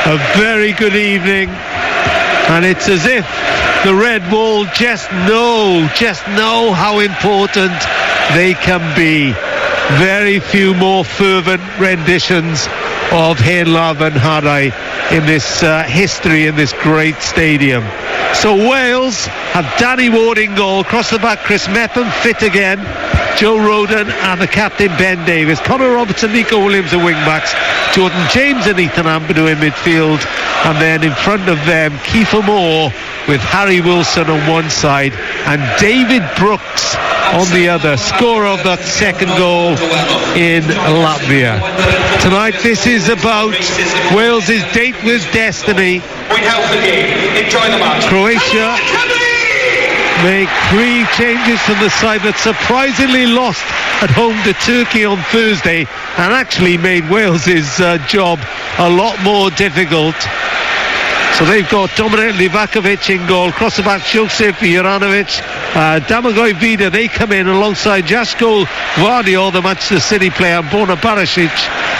a very good evening, and it's as if the Red Wall just know how important they can be. Very few more fervent renditions of Hen Love and Hadai in this history in this great stadium. So Wales have Danny Ward in goal, across the back Chris Mepham fit again, Joe Roden and the captain Ben Davies, Connor Robertson, Nico Williams are wing backs, Jordan James and Ethan Ampadu in midfield, and then in front of them Kiefer Moore with Harry Wilson on one side and David Brooks on the other, scorer of that second goal in Latvia. Tonight this is about Wales' date with destiny. Croatia make 3 changes from the side that surprisingly lost at home to Turkey on Thursday and actually made Wales' job a lot more difficult. So they've got Dominic Livakovic in goal, across the back Josip Juranovic, Damagoj Vida, they come in alongside Jasko Vardiol, the Manchester City player, and Borna Barisic.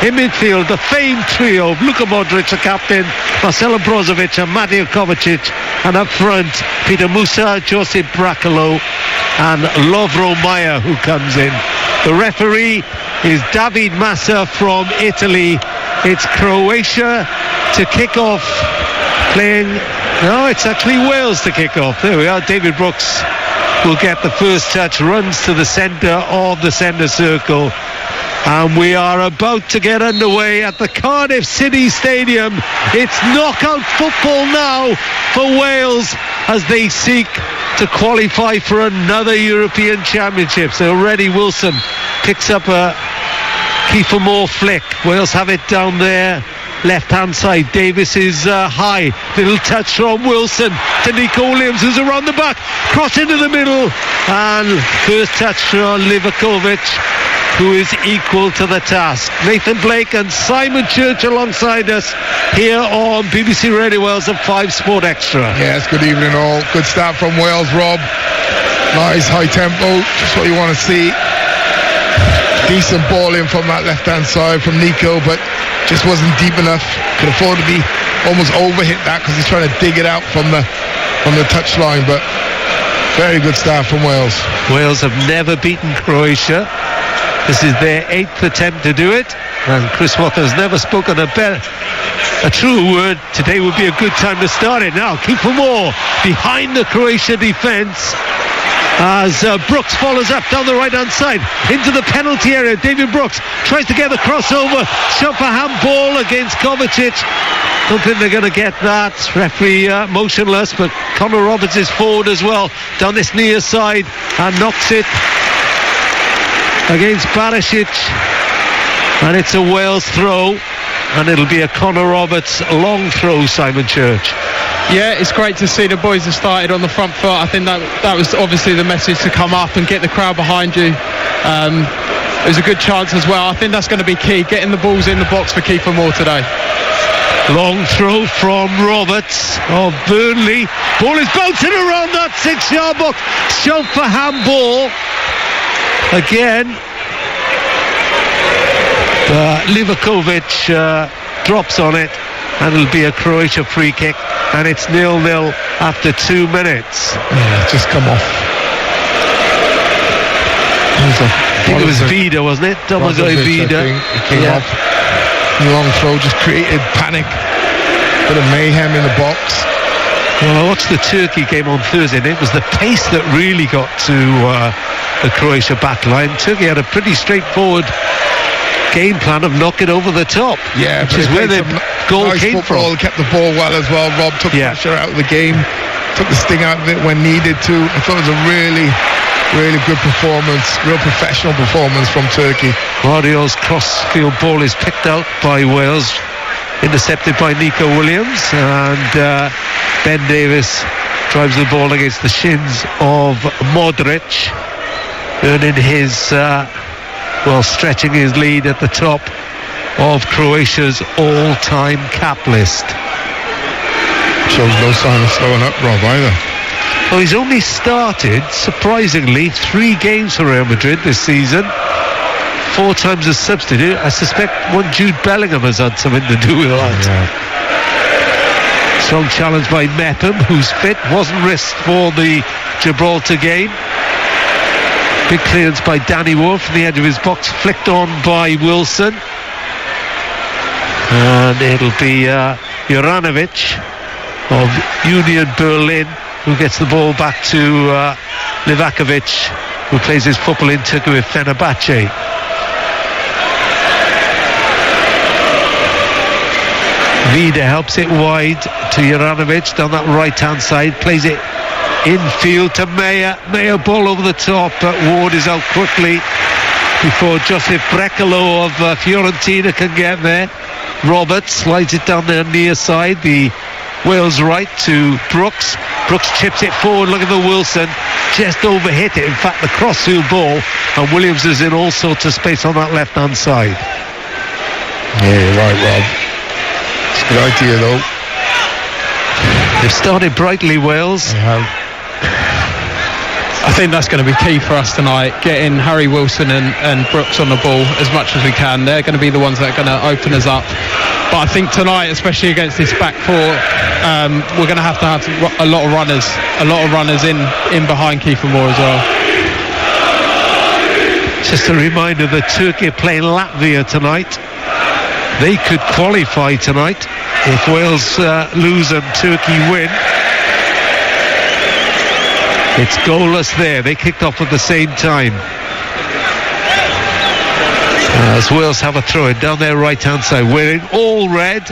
In midfield, the famed trio of Luka Modric, the captain, Marcelo Brozovic and Mateo Kovacic, and up front Peter Musa, Josip Brakalo and Lovro Maia, who comes in. The referee is David Massa from Italy. It's Croatia to kick off. It's actually Wales to kick off. There we are. David Brooks will get the first touch, runs to the centre of the centre circle, and we are about to get underway at the Cardiff City Stadium. It's knockout football now for Wales as they seek to qualify for another European Championship. So already Wilson picks up a Kiefer Moore flick. Wales have it down there, left hand side. Davis is high, little touch from Wilson to Nico Williams, who's around the back, cross into the middle, and first touch from Livakovic, who is equal to the task. Nathan Blake and Simon Church alongside us here on BBC Radio Wales at 5 Sport Extra. Yes, good evening all. Good start from Wales, Rob. Nice high tempo, just what you want to see. Decent ball in from that left hand side from Nico, but just wasn't deep enough. Could afford to be almost overhit that because he's trying to dig it out from the touchline. But very good start from Wales. Wales have never beaten Croatia. This is their 8th attempt to do it, and Chris Walker has never spoken a truer word. Today would be a good time to start it. Now Kiefer Moore behind the Croatia defence as Brooks follows up down the right hand side into the penalty area. David Brooks tries to get the crossover, shot for handball against Kovacic. Don't think they're going to get that. Referee motionless, but Connor Roberts is forward as well down this near side and knocks it against Barisic, and it's a Wales throw, and it'll be a Connor Roberts long throw. Simon Church. Yeah, it's great to see the boys have started on the front foot. I think that was obviously the message, to come up and get the crowd behind you. It was a good chance as well. I think that's going to be key, getting the balls in the box for Kiefer Moore today. Long throw from Roberts of Burnley. Ball is bouncing around that 6-yard box. Shout for handball again. Livakovic drops on it, and it'll be a Croatia free kick, and it's 0-0 after 2 minutes. Yeah, just come off. I think it was Vida, wasn't it? Domagoj Vida. It came off. Long throw just created panic. Bit of mayhem in the box. Well, I watched the Turkey game on Thursday, and it was the pace that really got to the Croatia back line. Turkey had a pretty straightforward game plan of knocking over the top, which is where the goal came from. Kept the ball well as well. Rob took pressure out of the game, took the sting out of it when needed to. I thought it was a really good performance, real professional performance from Turkey. Vardiol's cross-field ball is picked out by Wales, intercepted by Nico Williams, and Ben Davies drives the ball against the shins of Modric, earning his stretching his lead at the top of Croatia's all-time cap list. Shows no sign of slowing up, Rob, either. Well, he's only started, surprisingly, 3 games for Real Madrid this season, 4 times as substitute. I suspect one Jude Bellingham has had something to do with that. Strong challenge by Mepham, who's fit, wasn't risked for the Gibraltar game. Big clearance by Danny Wolf from the edge of his box, flicked on by Wilson. And it'll be Juranovic of Union Berlin who gets the ball back to Livakovic, who plays his football in Turkey with Fenerbahce. Vida helps it wide to Juranovic down that right hand side, plays it infield to Meyer. Meyer ball over the top, but Ward is out quickly before Joseph Brekalo of Fiorentina can get there. Roberts slides it down their near side, the Wales right to Brooks. Brooks chips it forward, look at the Wilson, just overhit it. In fact, the crossfield ball, and Williams is in all sorts of space on that left hand side. Yeah, you're right, Rob. It's a good idea though. They've started brightly, Wales. They have. I think that's going to be key for us tonight, getting Harry Wilson and Brooks on the ball as much as we can. They're going to be the ones that are going to open us up. But I think tonight, especially against this back four, we're going to have a lot of runners in behind Kiefer Moore as well. Just a reminder that Turkey are playing Latvia tonight. They could qualify tonight if Wales lose and Turkey win. It's goalless there. They kicked off at the same time. As Wales have a throw in down their right hand side. We're in all red.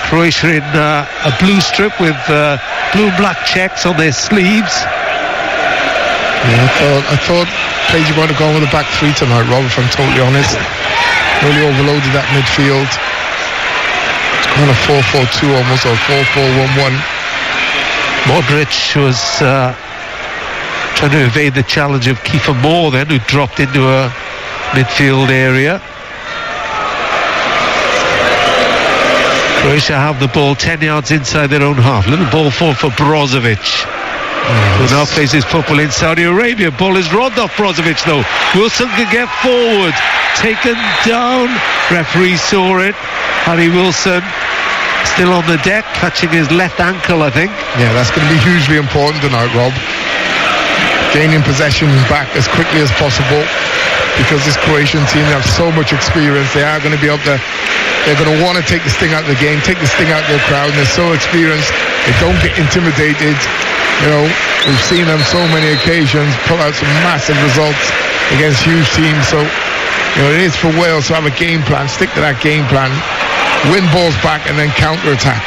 Croatia in a blue strip with blue and black checks on their sleeves. Yeah, I thought Pagey might have gone with a back three tonight, Rob, if I'm totally honest. Really overloaded that midfield. It's kind of 4-4-2 almost, or 4-4-1-1. Modric was trying to evade the challenge of Kiefer Moore then, who dropped into a midfield area. Croatia have the ball 10 yards inside their own half. Little ball forward for Brozovic, who now plays his football in Saudi Arabia. Ball is robbed off Brozovic though. Wilson can get forward, taken down. Referee saw it. Harry Wilson still on the deck, catching his left ankle, I think. Yeah, that's going to be hugely important tonight, Rob. Gaining possession back as quickly as possible, because this Croatian team have so much experience. They are going to be up there. They're going to want to take the sting out of the game, take the sting out of their crowd, and they're so experienced. They don't get intimidated. You know, we've seen them so many occasions pull out some massive results against huge teams. So, you know, it is for Wales to have a game plan, stick to that game plan, win balls back, and then counter-attack,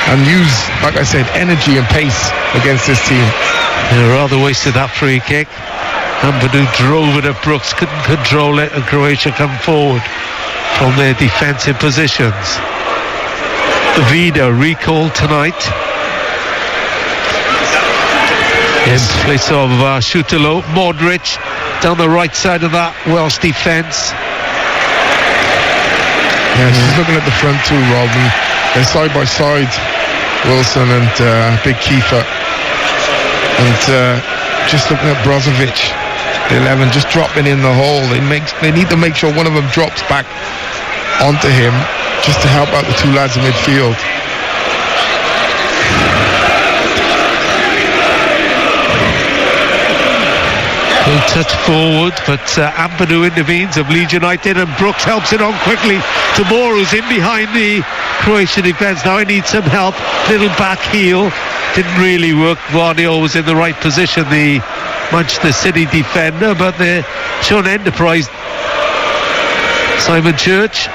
and use, like I said, energy and pace against this team. They rather wasted that free kick. Ampadu drove it at Brooks, couldn't control it, and Croatia come forward from their defensive positions. Vida recalled tonight in place of Šutilo. Modric down the right side of that Welsh defence. Yeah, she's looking at the front too, Rob, and they're side by side, Wilson and Big Kiefer. And just looking at Brozovic, the 11, just dropping in the hole. They need to make sure one of them drops back onto him, just to help out the two lads in midfield. Full touch forward, but Ampadu intervenes of Leeds United, and Brooks helps it on quickly to Moore, who's in behind the Croatian defence. Now he needs some help. Little back heel. Didn't really work. Guardiola was in the right position, the Manchester City defender, but they're showing enterprise. Simon Church.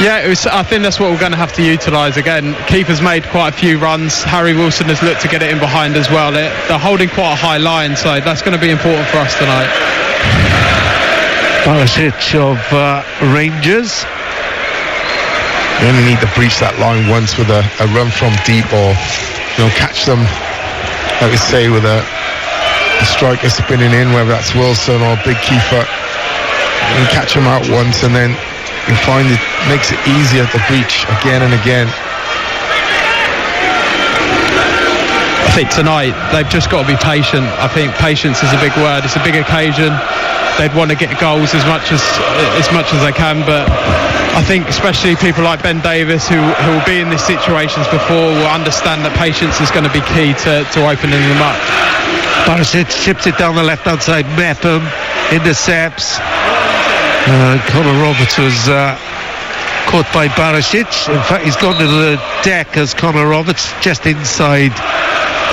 Yeah, I think that's what we're going to have to utilise again. Keeper's made quite a few runs. Harry Wilson has looked to get it in behind as well. They're holding quite a high line, so that's going to be important for us tonight. Barisic of Rangers. You only need to breach that line once with a run from deep, or catch them, like we say, with a striker spinning in, whether that's Wilson or Big Kiefer. You can catch them out once, and then you find it makes it easier to breach again and again. I think tonight they've just got to be patient. I think patience is a big word. It's a big occasion. They'd want to get goals as much as they can, but I think especially people like Ben Davis who will be in these situations before will understand that patience is going to be key to opening them up. Barisic chips it down the left-hand side. Mepham intercepts. Conor Roberts was caught by Barisic. In fact, he's gone to the deck as Conor Roberts, just inside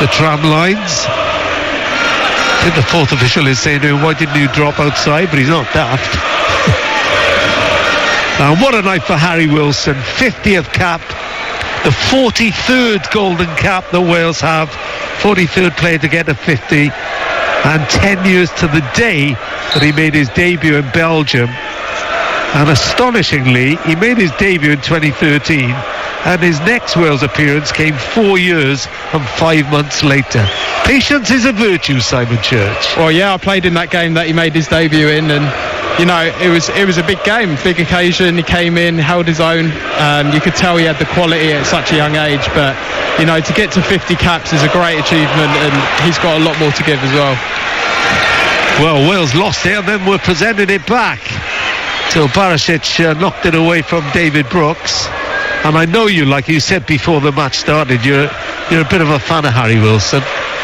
the tram lines. I think the fourth official is saying to him, why didn't you drop outside? But he's not daft. And what a night for Harry Wilson. 50th cap, the 43rd golden cap that Wales have. 43rd player to get to 50, and 10 years to the day that he made his debut in Belgium. And astonishingly, he made his debut in 2013, and his next Wales appearance came 4 years and 5 months later. Patience is a virtue, Simon Church. Well, yeah, I played in that game that he made his debut in, and you know, it was a big game, big occasion. He came in, held his own. You could tell he had the quality at such a young age, but you know, to get to 50 caps is a great achievement, and he's got a lot more to give as well. Well, Wales lost it, and then we're presenting it back till Barisic knocked it away from David Brooks. And I know you, like you said before the match started, you're a bit of a fan of Harry Wilson,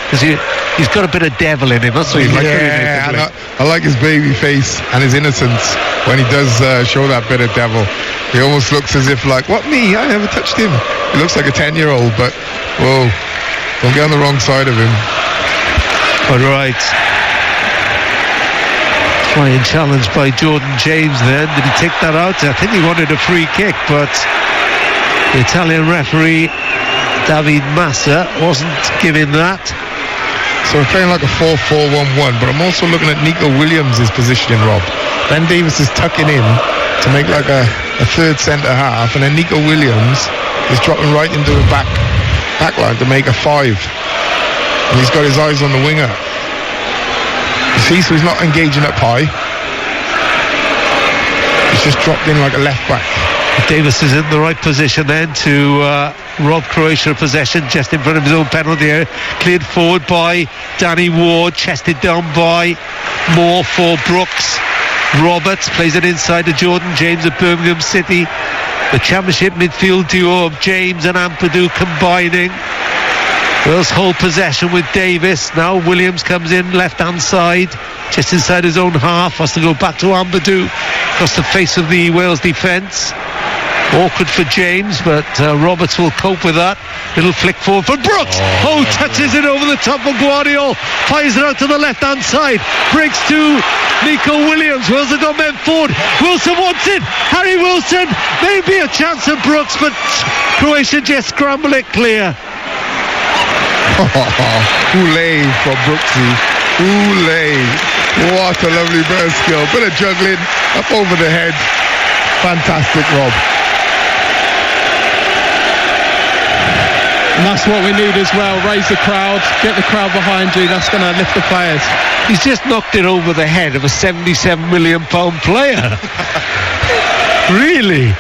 because he's got a bit of devil in him. That's what he's like. Yeah, I like his baby face and his innocence when he does show that bit of devil. He almost looks as if like, what, me? I never touched him. He looks like a 10-year-old, but whoa, don't get on the wrong side of him. All right. Flying challenge by Jordan James then. Did he take that out? I think he wanted a free kick, but the Italian referee David Massa wasn't giving that. So we're playing like a 4-4-1-1, but I'm also looking at Nico Williams' positioning, Rob. Ben Davis is tucking in to make like a third centre half, and then Nico Williams is dropping right into the back line to make a 5. And he's got his eyes on the winger. You see, so he's not engaging up high. He's just dropped in like a left back. Davis is in the right position then to rob Croatia possession just in front of his own penalty area. Cleared forward by Danny Ward, chested down by Moore for Brooks. Roberts plays it inside to Jordan James of Birmingham City. The championship midfield duo of James and Ampadu combining. Wales hold possession with Davis. Now Williams comes in left hand side, just inside his own half, has to go back to Ampadu across the face of the Wales defence. Awkward for James, but Roberts will cope with that. Little flick forward for Brooks. Touches it over the top of Guardiola. Fires it out to the left hand side. Breaks to Nico Williams. Wales have got men forward. Wilson wants it. Harry Wilson. Maybe a chance of Brooks, but Croatia just scramble it clear. Oulé from Brooksy. Oulé. What a lovely bit of skill. Bit of juggling up over the head. Fantastic, Rob. And that's what we need as well. Raise the crowd, get the crowd behind you. That's going to lift the players. He's just knocked it over the head of a £77 million player. Really?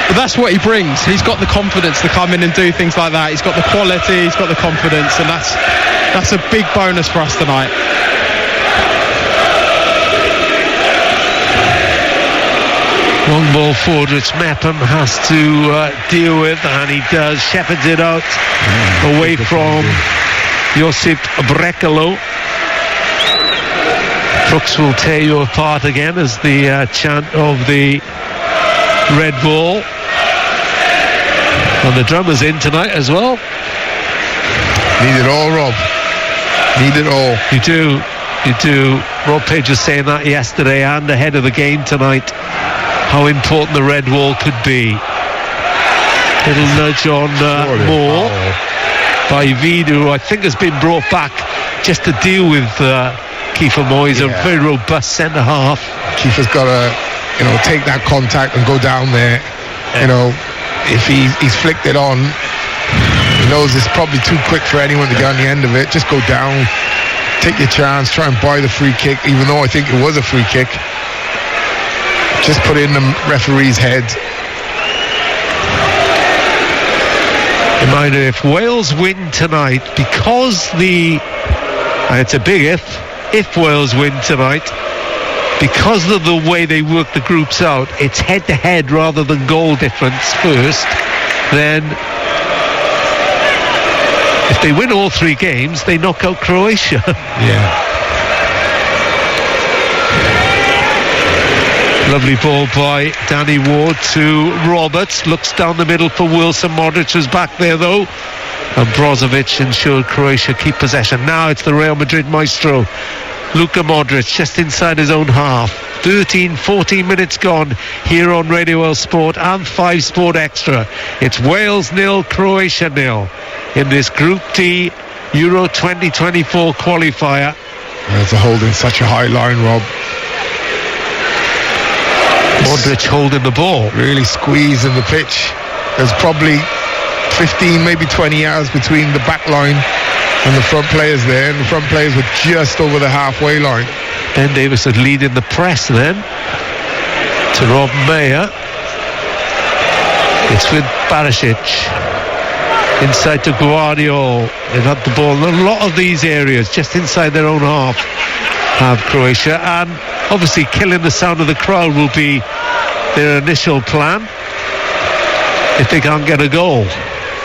But that's what he brings. He's got the confidence to come in and do things like that. He's got the quality, he's got the confidence, and that's a big bonus for us tonight. Long ball forward, which Mepham has to deal with, and he does. Shepherds it out away from Josip Brekalo. Brooks will tear you apart again as the chant of the red ball. And the drummer's in tonight as well. Need it all, Rob. Need it all. You do. Rob Page was saying that yesterday and ahead of the game tonight, how important the red wall could be. Little nudge on Moore by Vidu, who I think has been brought back just to deal with Kiefer Moore. He's a very robust centre half. Kiefer's got to, take that contact and go down there. If he's flicked it on, he knows it's probably too quick for anyone to get on the end of it. Just go down, take your chance, try and buy the free kick, even though I think it was a free kick. Just put it in the referee's head. Reminder, if Wales win tonight, because and it's a big if Wales win tonight, because of the way they work the groups out, it's head-to-head rather than goal difference first. Then if they win all 3 games, they knock out Croatia. Yeah. Lovely ball by Danny Ward to Roberts. Looks down the middle for Wilson. Modric was back there though. And Brozovic ensured Croatia keep possession. Now it's the Real Madrid maestro, Luka Modric, just inside his own half. 13-14 minutes gone here on Radio World Sport and 5 Sport Extra. It's Wales 0, Croatia 0 in this Group D Euro 2024 qualifier. There's a holding such a high line, Rob. Modric holding the ball. Really squeezing the pitch. There's probably 15, maybe 20 yards between the back line and the front players there, and the front players were just over the halfway line. Ben Davis is leading the press then to Rob Mayer. It's with Barisic inside to Guardiol. They've had the ball in a lot of these areas just inside their own half have Croatia, and obviously killing the sound of the crowd will be their initial plan if they can't get a goal.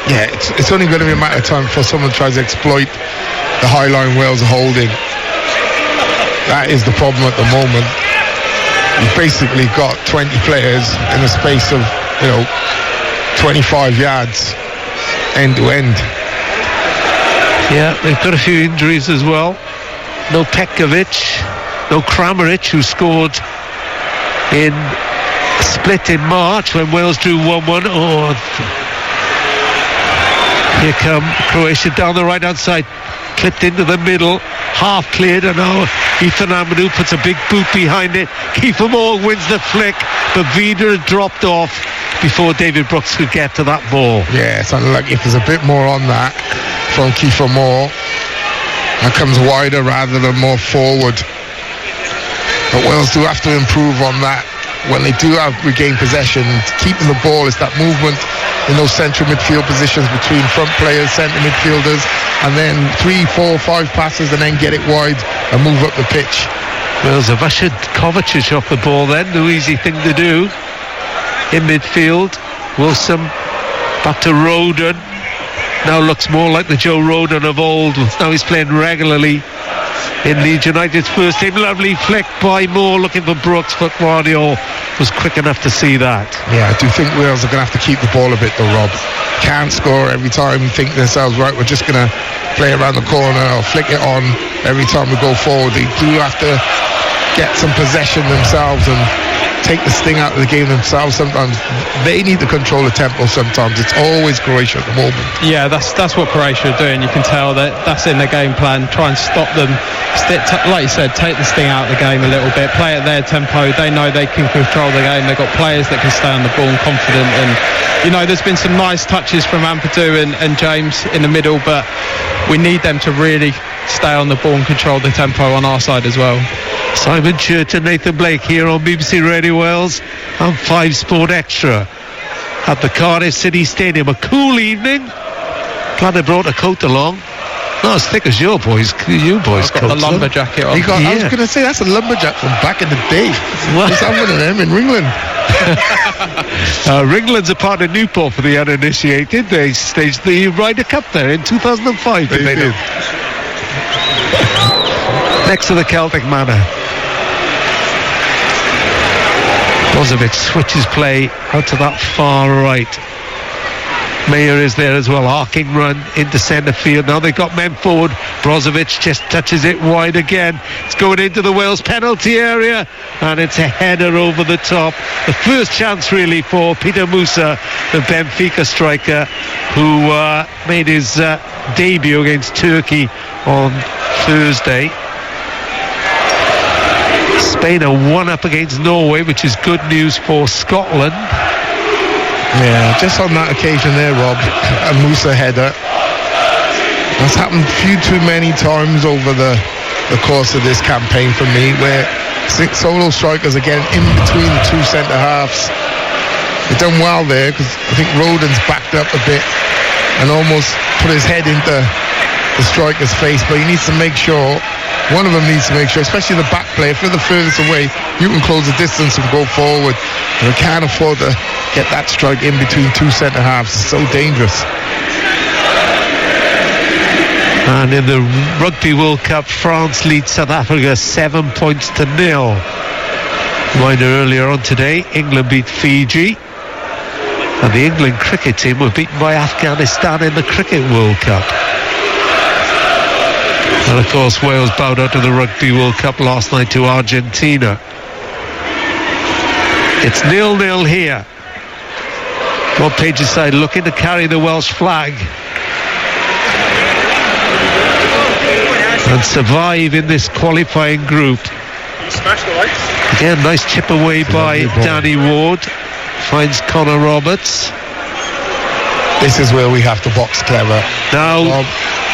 Yeah, it's only going to be a matter of time before someone tries to exploit the high line Wales are holding. That is the problem at the moment. You've basically got 20 players in a space of 25 yards end to end. Yeah, they've got a few injuries as well. No Petkovic, no Kramaric, who scored in Split in March when Wales drew 1-1. Here come Croatia down the right hand side, clipped into the middle, half cleared, and now Ethan Amadou puts a big boot behind it. Kiefer Moore wins the flick, but Vida had dropped off before David Brooks could get to that ball. Yeah, it's unlucky if there's a bit more on that from Kiefer Moore. That comes wider rather than more forward. But Wales do have to improve on that. When they do have regained possession, keeping the ball, it's that movement in those central midfield positions between front players, centre midfielders, and then 3, 4, 5 passes and then get it wide and move up the pitch. Wales have ushered Kovacic off the ball then, the easy thing to do. In midfield, Wilson back to Roden. Now looks more like the Joe Roden of old. Now he's playing regularly in Leeds United's first team. Lovely flick by Moore looking for Brooks, but Guardiol was quick enough to see that. Yeah, I do think Wales are going to have to keep the ball a bit though, Rob. Can't score every time, think to themselves, right, we're just going to play around the corner or flick it on every time we go forward. They do have to get some possession themselves and take the sting out of the game themselves. Sometimes they need to control the tempo. Sometimes it's always Croatia at the moment. Yeah, that's what Croatia are doing. You can tell that that's in their game plan. Try and stop them, like you said, take the sting out of the game a little bit, play at their tempo. They know they can control the game. They've got players that can stay on the ball and confident, and there's been some nice touches from Ampadu and James in the middle, but we need them to really stay on the ball and control the tempo on our side as well. Simon Church and Nathan Blake here on BBC Radio Wales and 5 Sport Extra at the Cardiff City Stadium. A cool evening. Glad they brought a coat along. Not as thick as your boys' coats. Got the lumberjack on. I was going to say that's a lumberjack from back in the day. Let's have one of them in Ringland. Ringland's a part of Newport for the uninitiated. They staged the Ryder Cup there in 2005. They did. Next to the Celtic Manor. Brozovic switches play out to that far right. Mayer is there as well, arcing run into centre field. Now they've got men forward. Brozovic just touches it wide again. It's going into the Wales penalty area, and it's a header over the top. The first chance really for Peter Musa, the Benfica striker, who made his debut against Turkey on Thursday. Spain are 1-up against Norway, which is good news for Scotland. Yeah, just on that occasion there, Rob, a Musa header. That's happened too many times over the course of this campaign for me, where 6 solo strikers are getting in between the 2 centre halves. They've done well there because I think Roden's backed up a bit and almost put his head into the striker's face, but he needs to make sure, one of them needs to make sure, especially the back player, if you're the furthest away, you can close the distance and go forward. You can't afford to get that strike in between two centre halves. It's so dangerous. And in the Rugby World Cup, France leads South Africa 7 points to 0. Reminder earlier on today, England beat Fiji. And the England cricket team were beaten by Afghanistan in the Cricket World Cup. And of course, Wales bowed out of the Rugby World Cup last night to Argentina. It's 0-0 here. Rob Page's side looking to carry the Welsh flag and survive in this qualifying group. Again, nice chip away by Danny Ward. Finds Connor Roberts. This is where we have to box clever. Now,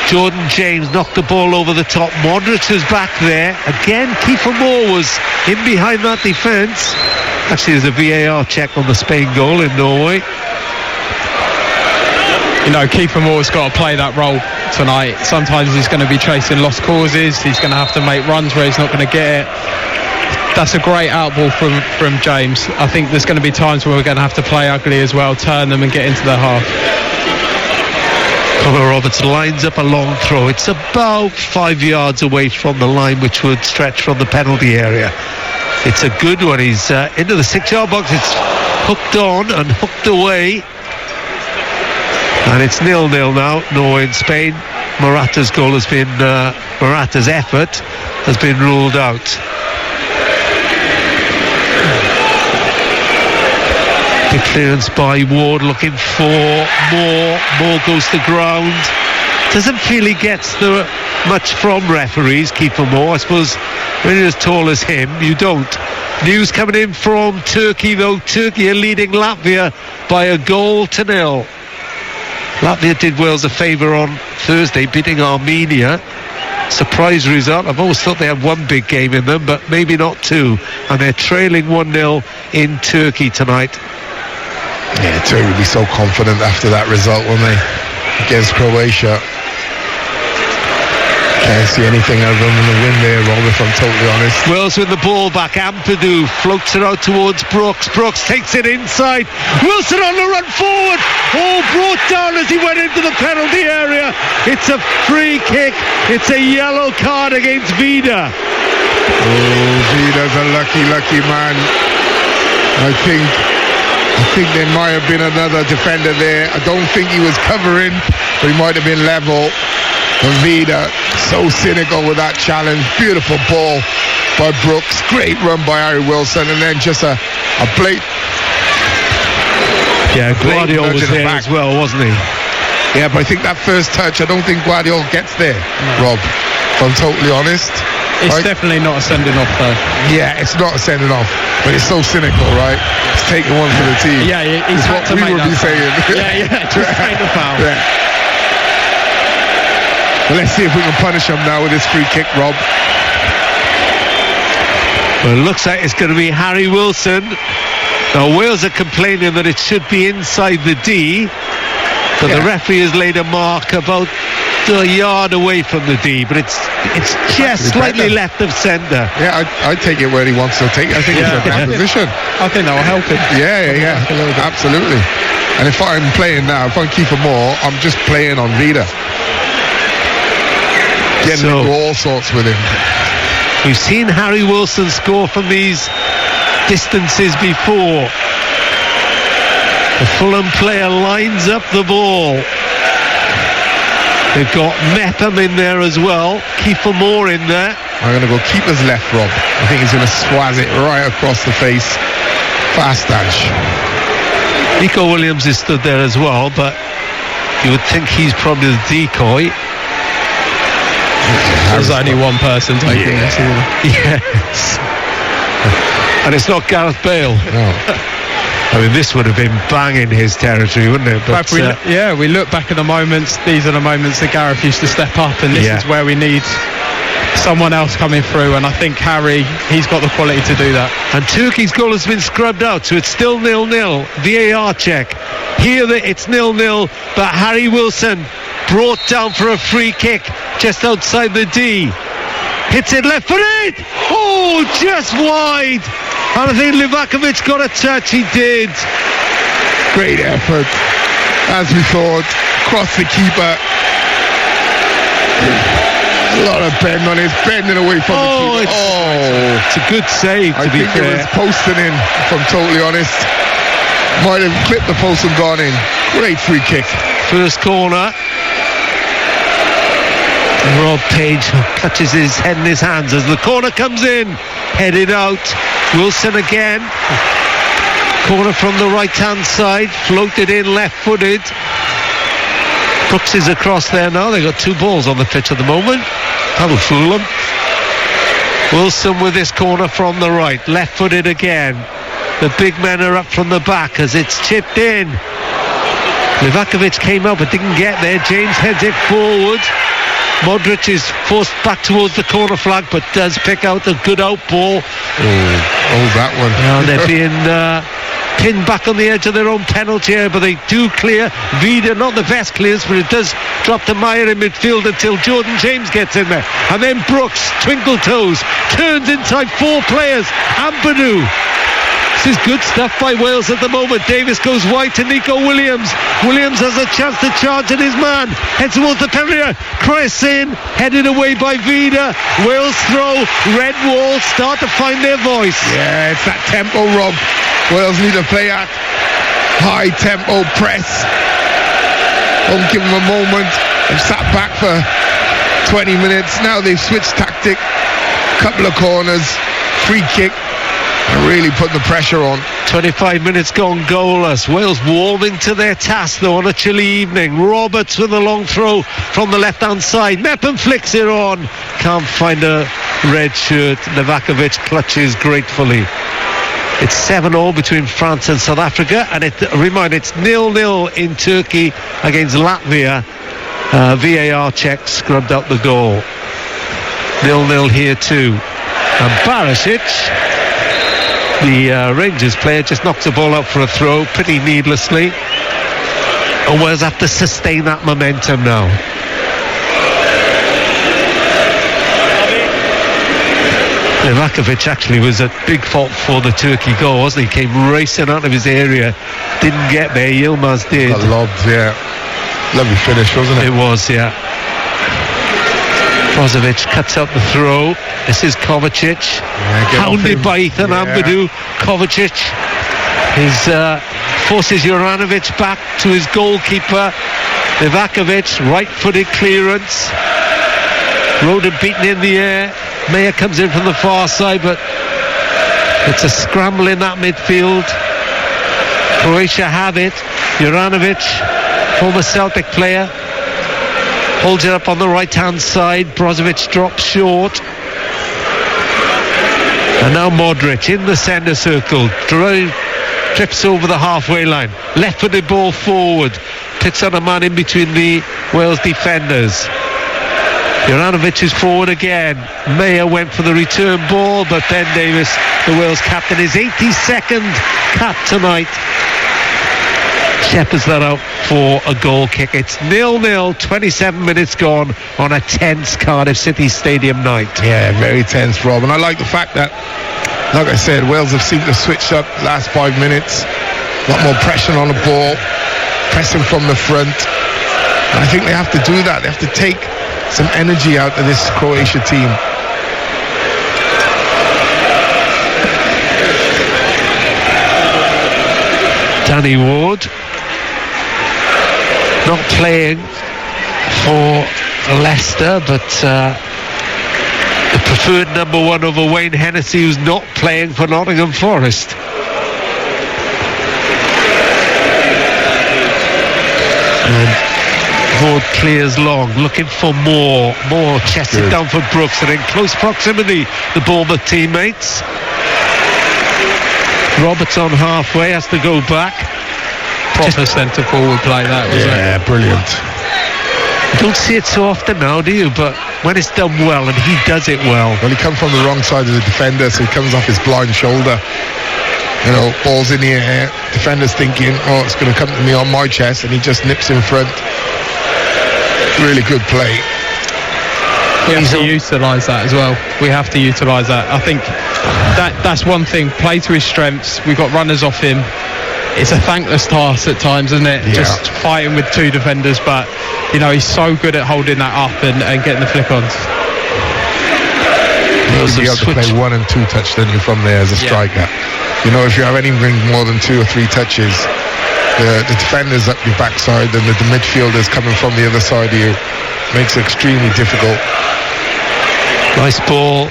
Jordan James knocked the ball over the top. Modric is back there. Again, Kiefer Moore was in behind that defence. Actually, there's a VAR check on the Spain goal in Norway. You know, Kiefer Moore's got to play that role tonight. Sometimes he's going to be chasing lost causes. He's going to have to make runs where he's not going to get it. That's a great outball from James. I think there's going to be times where we're going to have to play ugly as well, turn them and get into their half. Connor Roberts lines up a long throw. It's about 5 yards away from the line, which would stretch from the penalty area. It's a good one. He's into the 6-yard box. It's hooked on and hooked away. And it's 0-0 now, Norway and Spain. Morata's goal has been, Morata's effort has been ruled out. The clearance by Ward, looking for Moore. Moore goes to ground. Doesn't feel he gets much from referees, Kiefer Moore. I suppose when you're as tall as him, you don't. News coming in from Turkey, though. Turkey are leading Latvia by 1-0. Latvia did Wales a favour on Thursday, beating Armenia. Surprise result. I've always thought they had one big game in them, but maybe not two. And they're trailing 1-0 in Turkey tonight. Yeah, Turkey will be so confident after that result, won't they? Against Croatia. Can't see anything other than the win there, Rob, if I'm totally honest. Wales with the ball back. Ampadu floats it out towards Brooks. Brooks takes it inside. Wilson on the run forward. Oh, brought down as he went into the penalty area. It's a free kick. It's a yellow card against Vida. Oh, Vida's a lucky man. I think there might have been another defender there. I don't think he was covering, but he might have been level. And Vida, so cynical with that challenge. Beautiful ball by Brooks. Great run by Harry Wilson. And then just a blatant. Yeah, Guardiola was there as well, wasn't he? Yeah, but I think that first touch, I don't think Guardiola gets there, Rob, if I'm totally honest. It's definitely not a sending off, though. Yeah, it's not a sending off, but it's so cynical, right? It's taking one for the team. Yeah, he's it's had what to we make would be saying. just take the foul. Yeah. Well, let's see if we can punish him now with this free kick, Rob. Well, it looks like it's going to be Harry Wilson. Now, Wales are complaining that it should be inside the D, but the referee has laid a mark about a yard away from the D, but it's just slightly left of centre. Yeah, I take it where he wants to take it. I think it's a bad position. I think that will help him. Yeah, absolutely. And if I'm playing now, if I'm Kiefer Moore, I'm just playing on Vida. Getting into all sorts with him. We've seen Harry Wilson score from these distances before. The Fulham player lines up the ball. They've got Mepham in there as well. Kiefer Moore in there. I'm going to go keeper's left, Rob. I think he's going to swaz it right across the face. Fast dash. Nico Williams is stood there as well, but you would think he's probably the decoy. There's only one person taking this. Yes. And it's not Gareth Bale. No. I mean, this would have been banging his territory, wouldn't it? But we look back at the moments. These are the moments that Gareth used to step up, and this is where we need someone else coming through. And I think Harry, he's got the quality to do that. And Turkey's goal has been scrubbed out, so it's still 0-0. VAR check. Here it's 0-0, but Harry Wilson brought down for a free kick just outside the D. Hits it left-footed. Oh, just wide. And I think Livakovic got a touch. He did. Great effort, as we thought. Cross the keeper. A lot of bend on it. Bending away from the keeper. It's a good save, to be fair. I think it was posting in, if I'm totally honest. Might have clipped the post and gone in. Great free kick. First corner. Rob Page clutches his head in his hands as the corner comes in. Headed out. Wilson again. Corner from the right-hand side. Floated in, left-footed. Brooks is across there now. They've got 2 balls on the pitch at the moment. That'll fool them. Wilson with this corner from the right. Left-footed again. The big men are up from the back as it's chipped in. Livakovic came up but didn't get there. James heads it forward. Modric is forced back towards the corner flag but does pick out the good out ball. Oh, that one. Now they're being pinned back on the edge of their own penalty area, but they do clear. Vida, not the best clears, but it does drop to Meyer in midfield until Jordan James gets in there. And then Brooks, twinkle toes, turns inside 4 players. Ampadu. This is good stuff by Wales at the moment. Davis goes wide to Nico Williams. Williams has a chance to charge at his man. Heads towards the penalty area. Cross in, headed away by Vida. Wales throw. Red Wall start to find their voice. Yeah, it's that tempo, Rob. Wales need to play at high tempo press. Don't give them a moment. They've sat back for 20 minutes. Now they've switched tactic. Couple of corners. Free kick. And really putting the pressure on. 25 minutes gone goalless. Wales warming to their task though on a chilly evening. Roberts with a long throw from the left hand side. Meppen flicks it on. Can't find a red shirt. Livakovic clutches gratefully. It's 7-0 between France and South Africa, and it's 0-0 in Turkey against Latvia. VAR check scrubbed out the goal. 0-0 here too. And Barisic, the Rangers player, just knocks the ball out for a throw pretty needlessly. And Wales have to sustain that momentum now. Livakovic actually was at big fault for the Turkey goal, wasn't he? Came racing out of his area, didn't get there. Yilmaz did. Got lobbed, yeah. Lovely finish, wasn't it? It was, yeah. Brozovic cuts out the throw. This is Kovacic, hounded by Ethan Ampadu. Kovacic forces Juranovic back to his goalkeeper. Livakovic, right-footed clearance. Roden beaten in the air. Meyer comes in from the far side, but it's a scramble in that midfield. Croatia have it. Juranovic, former Celtic player, holds it up on the right-hand side. Brozovic drops short. And now Modric in the centre circle. Trips over the halfway line. Left-footed ball forward. Picks on a man in between the Wales defenders. Juranovic is forward again. Meyer went for the return ball, but Ben Davis, the Wales captain, his 82nd cap tonight, shepherds that out for a goal kick. It's 0-0, 27 minutes gone on a tense Cardiff City Stadium night. Yeah, very tense, Rob. And I like the fact that, like I said, Wales have seemed to switch up the last 5 minutes. A lot more pressure on the ball, pressing from the front. And I think they have to do that. They have to take some energy out of this Croatia team. Danny Ward not playing for Leicester, but the preferred number 1 over Wayne Hennessy, who's not playing for Nottingham Forest. And Ward clears long, looking for more chested down for Brooks, and in close proximity the Bournemouth teammates. Roberts on halfway, has to go back. Proper centre forward play that, wasn't it? Yeah, brilliant. You don't see it so often now, do you? But when it's done well, and he does it well. Well, he comes from the wrong side of the defender, so he comes off his blind shoulder. You know, ball's in the air, defender's thinking, oh, it's going to come to me on my chest, and he just nips in front. Really good play. We have to utilise that as well. We have to utilise that. I think that's one thing. Play to his strengths. We've got runners off him. It's a thankless task at times, isn't it? Yeah. Just fighting with two defenders, but you know, he's so good at holding that up and getting the flick-ons. You'll be able to play 1 and 2 touch, don't you, from there as a striker. You know, if you have anything more than 2 or 3 touches, the defenders up your backside and the midfielders coming from the other side of you makes it extremely difficult. Nice ball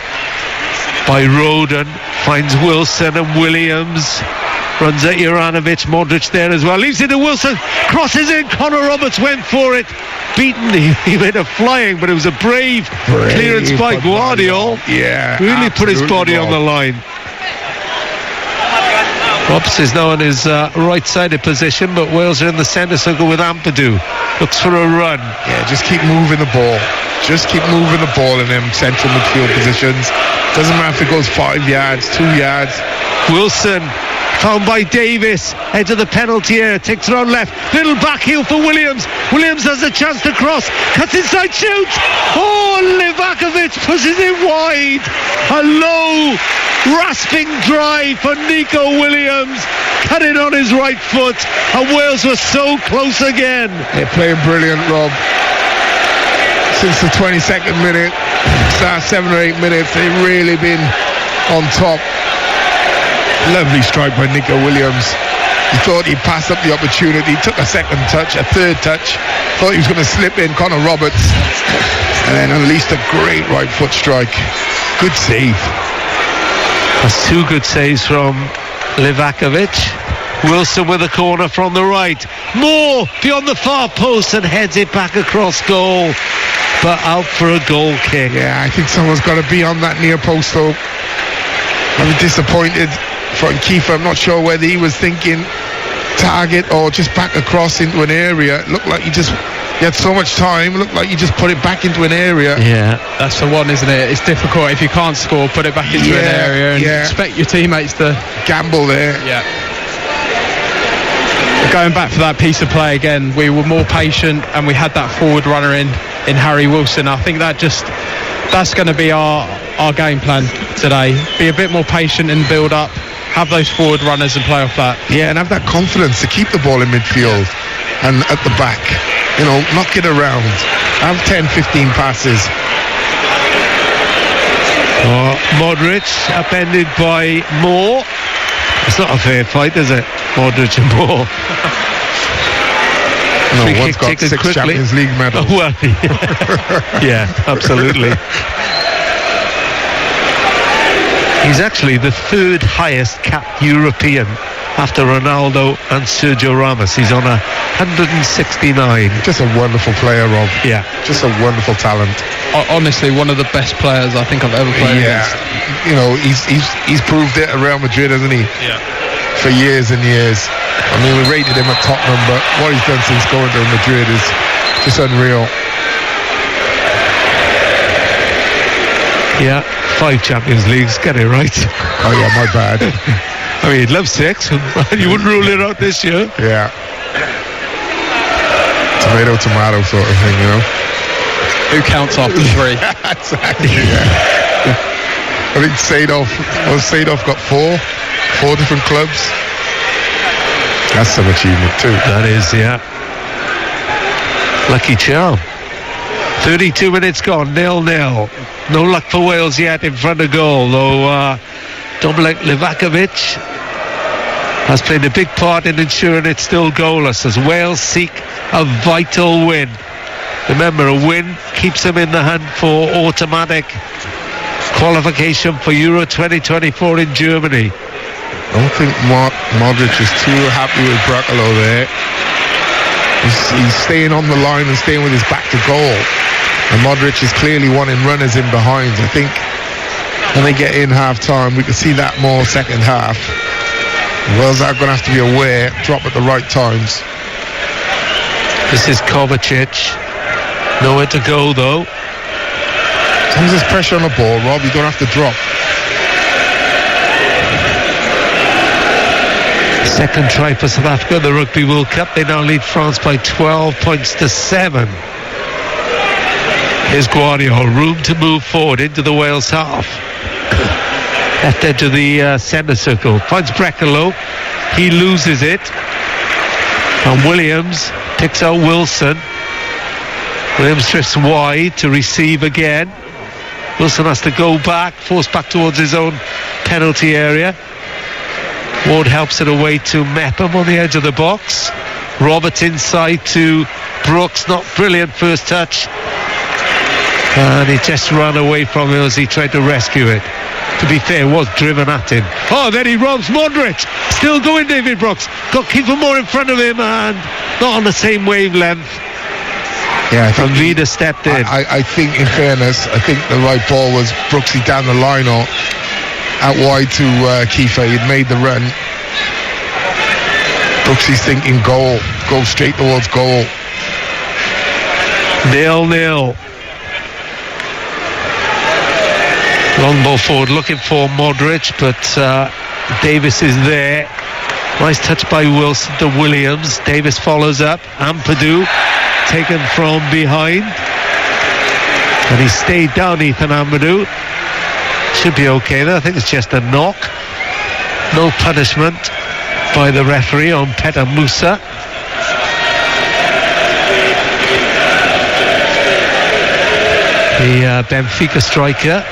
by Roden, finds Wilson and Williams, runs at Juranovic, Modric there as well, leaves it to Wilson, crosses in, Connor Roberts went for it, beaten, he made a flying, but it was a brave clearance by Guardiol. Yeah, really put his body on the line. Robs is now in his right-sided position, but Wales are in the centre circle with Ampadu. Looks for a run. Yeah, just keep moving the ball. Just keep moving the ball in them central midfield positions. Doesn't matter if it goes 5 yards, 2 yards. Wilson found by Davis, edge of the penalty area, takes it on left, little back heel for Williams. Williams has a chance to cross, cuts inside, shoots. Oh, Livakovic pushes it wide. A low, rasping drive for Nico Williams, cut it on his right foot, and Wales were so close again. They're playing brilliant, Rob. Since the 22nd minute, last 7 or 8 minutes, they've really been on top. Lovely strike by Nico Williams. He thought he'd pass up the opportunity, took a second touch, a third touch, thought he was going to slip in Connor Roberts, and then unleashed a great right foot strike. Good save. That's 2 good saves from Livakovic. Wilson with a corner from the right. Moore beyond the far post and heads it back across goal, but out for a goal kick. Yeah, I think someone's got to be on that near post though. I'm disappointed from Kiefer. I'm not sure whether he was thinking target or just back across into an area. It looked like he had so much time. It looked like you just put it back into an area. Yeah, that's the one, isn't it? It's difficult. If you can't score, put it back into an area and expect your teammates to gamble there. Yeah. Going back for that piece of play again, we were more patient and we had that forward runner in Harry Wilson. I think that's going to be our game plan today. Be a bit more patient in build up, have those forward runners and play off that. Yeah, and have that confidence to keep the ball in midfield and at the back. You know, knock it around. Have 10, 15 passes. Modric upended by Moore. It's not a fair fight, is it? Modric and Moore. No, one's got 6 Champions League medals. Oh, well, yeah, absolutely. He's actually the 3rd highest capped European after Ronaldo and Sergio Ramos. He's on 169. Just a wonderful player, Rob. Yeah. Just a wonderful talent. Honestly, one of the best players I think I've ever played against. You know, he's proved it at Real Madrid, hasn't he? Yeah. For years and years. I mean, we rated him at Tottenham, but what he's done since going to Madrid is just unreal. Yeah, 5 Champions Leagues, get it right. Oh yeah, my bad. I mean, he'd love 6, and you wouldn't rule it out this year. Yeah. Tomato sort of thing, you know. Who counts after 3? Exactly, yeah. I think Seedorf got 4 different clubs. That's some achievement too. That is, yeah. Lucky charm. 32 minutes gone, 0-0. No luck for Wales yet in front of goal, though Dominic Livakovic has played a big part in ensuring it's still goalless as Wales seek a vital win. Remember, a win keeps them in the hunt for automatic qualification for Euro 2024 in Germany. I don't think Modric is too happy with Brakalo there. He's staying on the line and staying with his back to goal. And Modric is clearly wanting runners in behind. I think when they get in half-time, we can see that more second half. Wales are going to have to be aware, drop at the right times. This is Kovacic. Nowhere to go, though. As long as there's pressure on the ball, Rob, you don't have to drop. Second try for South Africa in the Rugby World Cup. They now lead France by 12 points to 7. Here's Guardiola, room to move forward into the Wales half. Left edge of the centre circle. Finds Breckenlow. He loses it. And Williams picks out Wilson. Williams drifts wide to receive again. Wilson has to go back, forced back towards his own penalty area. Ward helps it away to Mepham on the edge of the box. Roberts inside to Brooks. Not brilliant first touch. And he just ran away from him as he tried to rescue it. To be fair, was driven at him. Oh, then he robs Modric. Still going, David Brooks. Got Kiefer Moore in front of him and not on the same wavelength. Yeah, I think Vida stepped in. I think, in fairness, I think the right ball was Brooksy down the line or out wide to Kiefer. He'd made the run. Brooksy's thinking goal. Go straight towards goal. 0-0. Long ball forward, looking for Modric, but Davis is there. Nice touch by Wilson to Williams. Davis follows up. Ampadu taken from behind. And he stayed down, Ethan Ampadu. Should be okay there. I think it's just a knock. No punishment by the referee on Petar Musa. The Benfica striker.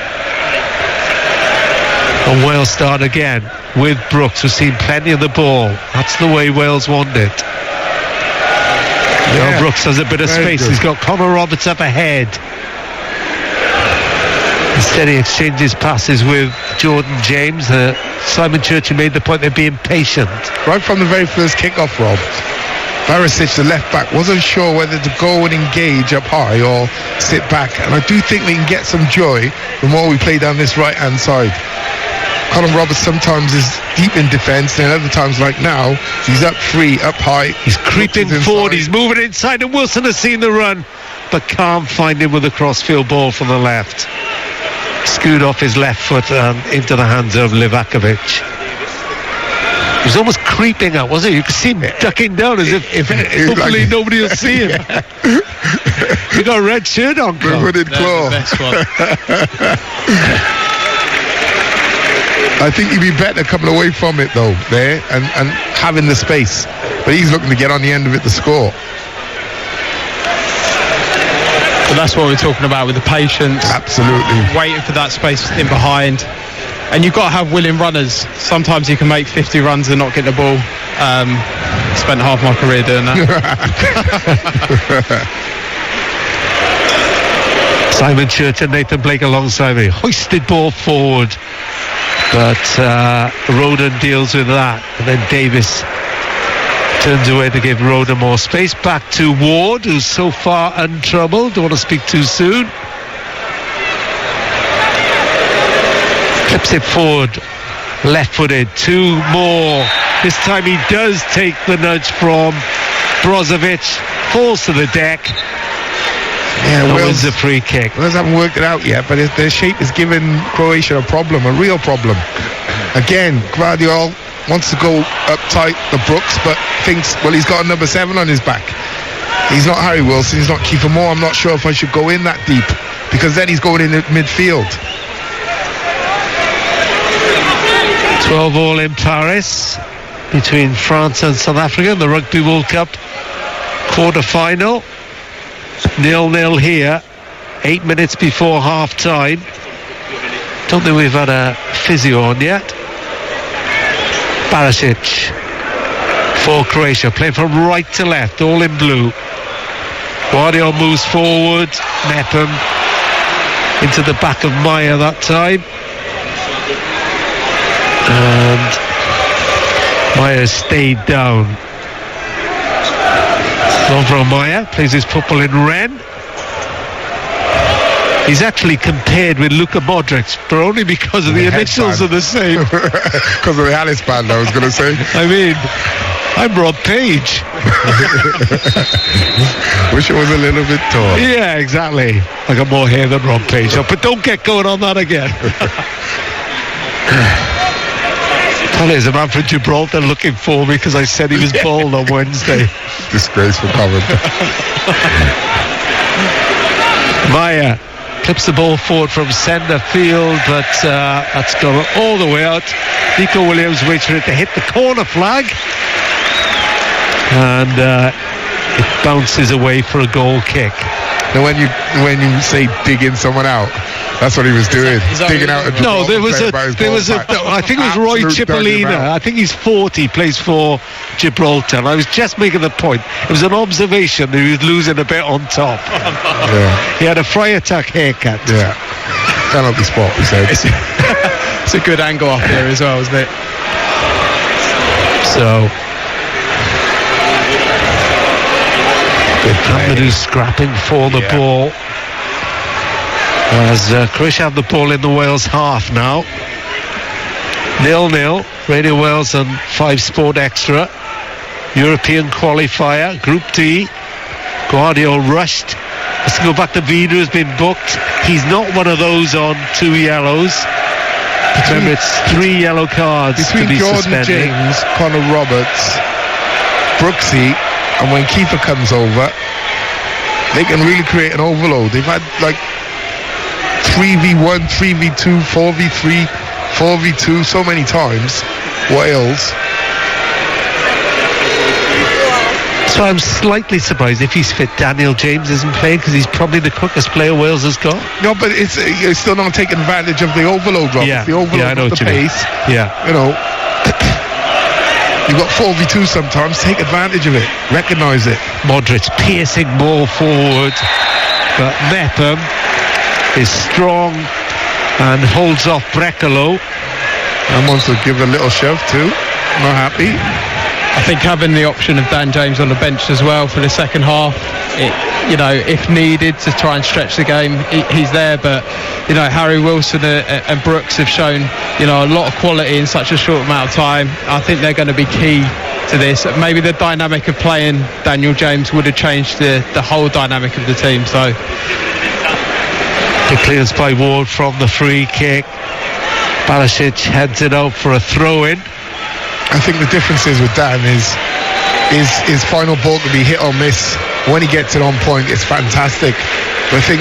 And Wales start again with Brooks, who's seen plenty of the ball. That's the way Wales want it. Yeah, Brooks has a bit of space. Good. He's got Connor Roberts up ahead. Instead he exchanges passes with Jordan James. Simon Churchill made the point they're being patient. Right from the very first kick-off, Rob, Barisic, the left back, wasn't sure whether to go and engage up high or sit back. And I do think we can get some joy the more we play down this right-hand side. Colin Roberts sometimes is deep in defence, and other times, like now, he's up free, up high. He's creeping forward, he's moving inside, and Wilson has seen the run, but can't find him with a crossfield ball from the left. Skewed off his left foot into the hands of Livakovic. He was almost creeping up, wasn't he? You could see him ducking down as if hopefully like, nobody will see him. He got a red shirt on. Hooded claw. I think he'd be better coming away from it though, there, and having the space. But he's looking to get on the end of it to score. But that's what we're talking about with the patience. Absolutely. Waiting for that space in behind. And you've got to have willing runners. Sometimes you can make 50 runs and not get the ball. Spent half my career doing that. Simon Church and Nathan Blake alongside me. Hoisted ball forward. But Roden deals with that. And then Davis turns away to give Roden more space. Back to Ward, who's so far untroubled. Don't want to speak too soon. Clips it forward. Left-footed. Two more. This time he does take the nudge from Brozovic. Falls to the deck. Yeah, wins a free kick. Wales haven't worked it out yet, but their shape is giving Croatia a problem, a real problem. Again, Guardiola wants to go up tight the Brooks, but thinks, well, he's got a number 7 on his back. He's not Harry Wilson, he's not Kiefer Moore. I'm not sure if I should go in that deep, because then he's going in at midfield. 12-all in Paris between France and South Africa in the Rugby World Cup quarter-final. 0-0 here, 8 minutes before half-time. Don't think we've had a physio on yet. Barisic for Croatia, playing from right to left, all in blue. Guardiola moves forward, Mepham into the back of Meyer that time. And Meyer stayed down. Lovro Meyer plays his football in Rennes. He's actually compared with Luka Modric, but only because of the initials are the same. Because of the Alice band, I was going to say. I mean, I'm Rob Page. Wish it was a little bit tall. Yeah, exactly. I got more hair than Rob Page, but don't get going on that again. There's a man from Gibraltar looking for me because I said he was bald on Wednesday. Disgraceful comment. Maya clips the ball forward from centre field, but that's gone all the way out. Nico Williams waits for it to hit the corner flag, and it bounces away for a goal kick. Now when you say digging someone out, that's what he was doing. Digging out a no, there was I think it was Roy Cipollina. I think he's 40, plays for Gibraltar. And I was just making the point. It was an observation that he was losing a bit on top. Yeah. He had a fry attack haircut. Yeah. Penalty spot, he said. It's a good angle up here as well, isn't it? So Amadou scrapping for the ball as Croatia have the ball in the Wales half now. 0-0. Radio Wales and 5 Sport Extra. European qualifier, Group D. Guardiola rushed. Let's go back to Vida, who's been booked. He's not one of those on 2 yellows. Remember, it's 3 yellow cards between to be Jordan suspended. James, Connor Roberts, Brooksy, and when Keeper comes over, they can really create an overload. They've had like 3v1, 3v2, 4v3, 4v2 so many times. Wales. So I'm slightly surprised if he's fit. Daniel James isn't playing because he's probably the quickest player Wales has got. No, but it's still not taking advantage of the overload, Rob. Yeah, It's the overload I know of the what you mean. pace. Yeah. You know, you've got 4v2 sometimes. Take advantage of it. Recognise it. Modric piercing ball forward, but Mepham is strong and holds off Brekalo. And wants to give a little shove too. Not happy. I think having the option of Dan James on the bench as well for the second half, if needed to try and stretch the game, he's there. But Harry Wilson and Brooks have shown a lot of quality in such a short amount of time. I think they're going to be key to this. Maybe the dynamic of playing Daniel James would have changed the whole dynamic of the team. So the clearance by Ward from the free kick. Balasic heads it out for a throw-in. I think the difference is with Dan is his final ball can be hit or miss. When he gets it on point, it's fantastic. But I think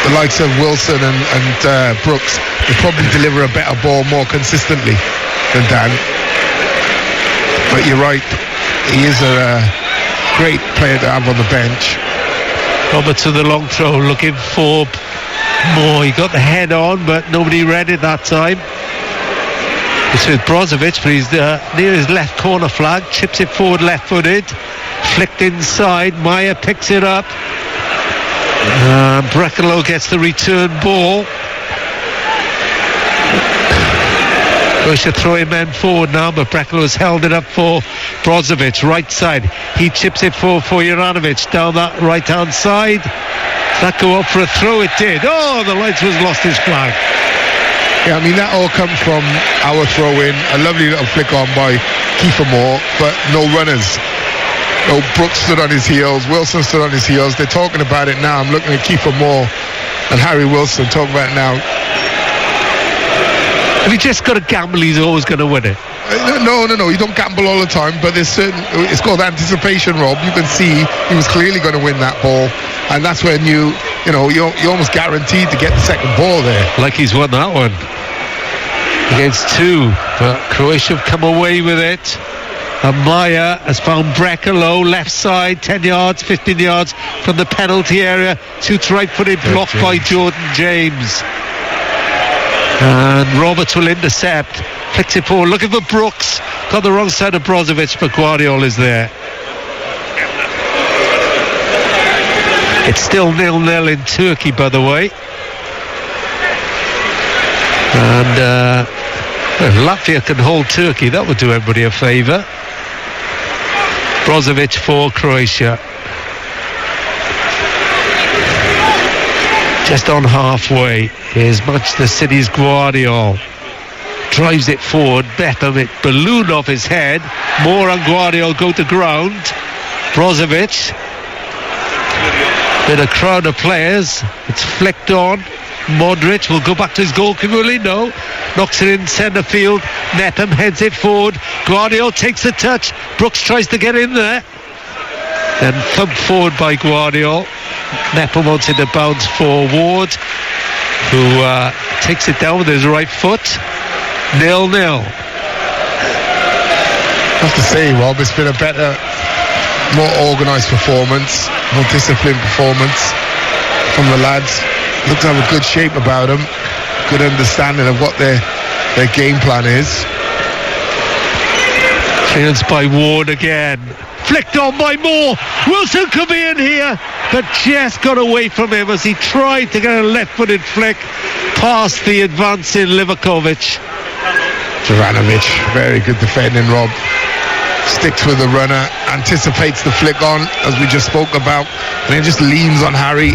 the likes of Wilson and Brooks will probably deliver a better ball more consistently than Dan. But you're right, he is a great player to have on the bench. Roberts to the long throw, looking for more. He got the head on, but nobody read it that time. It's with Brozovic, but he's near his left corner flag. Chips it forward left-footed. Flicked inside. Maya picks it up. Brekalo gets the return ball. Croatia throwing men forward now, but Brekalo has held it up for Brozovic. Right side. He chips it forward for Juranovic down that right-hand side. Does that go up for a throw? It did. Oh, the linesman's lost his flag. Yeah, I mean, that all comes from our throw-in. A lovely little flick on by Kiefer Moore, but no runners. No, Brooks stood on his heels. Wilson stood on his heels. They're talking about it now. I'm looking at Kiefer Moore and Harry Wilson talking about it now. If he just got to gamble, he's always going to win it. No. You don't gamble all the time, but there's certain. It's called anticipation, Rob. You can see he was clearly going to win that ball, and that's when you're almost guaranteed to get the second ball there. Like he's won that one against 2, but Croatia have come away with it. And Maya has found Brekalo left side, 10 yards, 15 yards from the penalty area. Shoots right-footed, blocked by Jordan James. And Roberts will intercept. Flicks it forward, looking for Brooks. Got the wrong side of Brozovic, but Guardiola is there. It's still 0-0 in Turkey, by the way. And Latvia can hold Turkey. That would do everybody a favour. Brozovic for Croatia. Just on halfway. Here's Manchester City's Guardiola. Drives it forward. Mepham, it ballooned off his head. Moore and Guardiola go to ground. Brozovic. With a crowd of players. It's flicked on. Modric will go back to his goalkeeper, will he? No. Knocks it in centre field. Mepham heads it forward. Guardiola takes the touch. Brooks tries to get in there. Then thumped forward by Guardiola. Nepo wants it to bounce for Ward, who takes it down with his right foot. 0-0. I have to say, Rob, it's been a better, more organised performance, more disciplined performance from the lads. Look to have a good shape about them, good understanding of what their game plan is. Clearance by Ward again. Flicked on by Moore. Wilson could be in here, but just got away from him as he tried to get a left-footed flick past the advancing Livakovic. Juranovic, very good defending, Rob. Sticks with the runner, anticipates the flick on, as we just spoke about, and then just leans on Harry.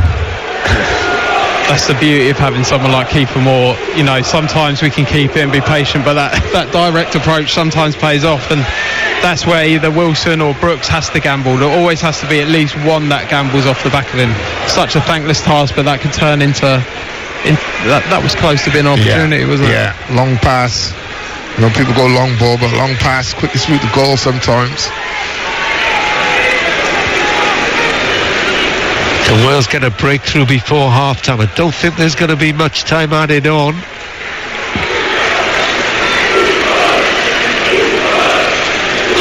That's the beauty of having someone like Kiefer Moore. You know, sometimes we can keep it and be patient, but that direct approach sometimes pays off, and that's where either Wilson or Brooks has to gamble. There always has to be at least one that gambles off the back of him. Such a thankless task, but that could turn into that was close to being an opportunity, wasn't it? Yeah, long pass. You know, people go long ball, but long pass, quickest route to goal sometimes. So Wales get a breakthrough before half-time. I don't think there's going to be much time added on.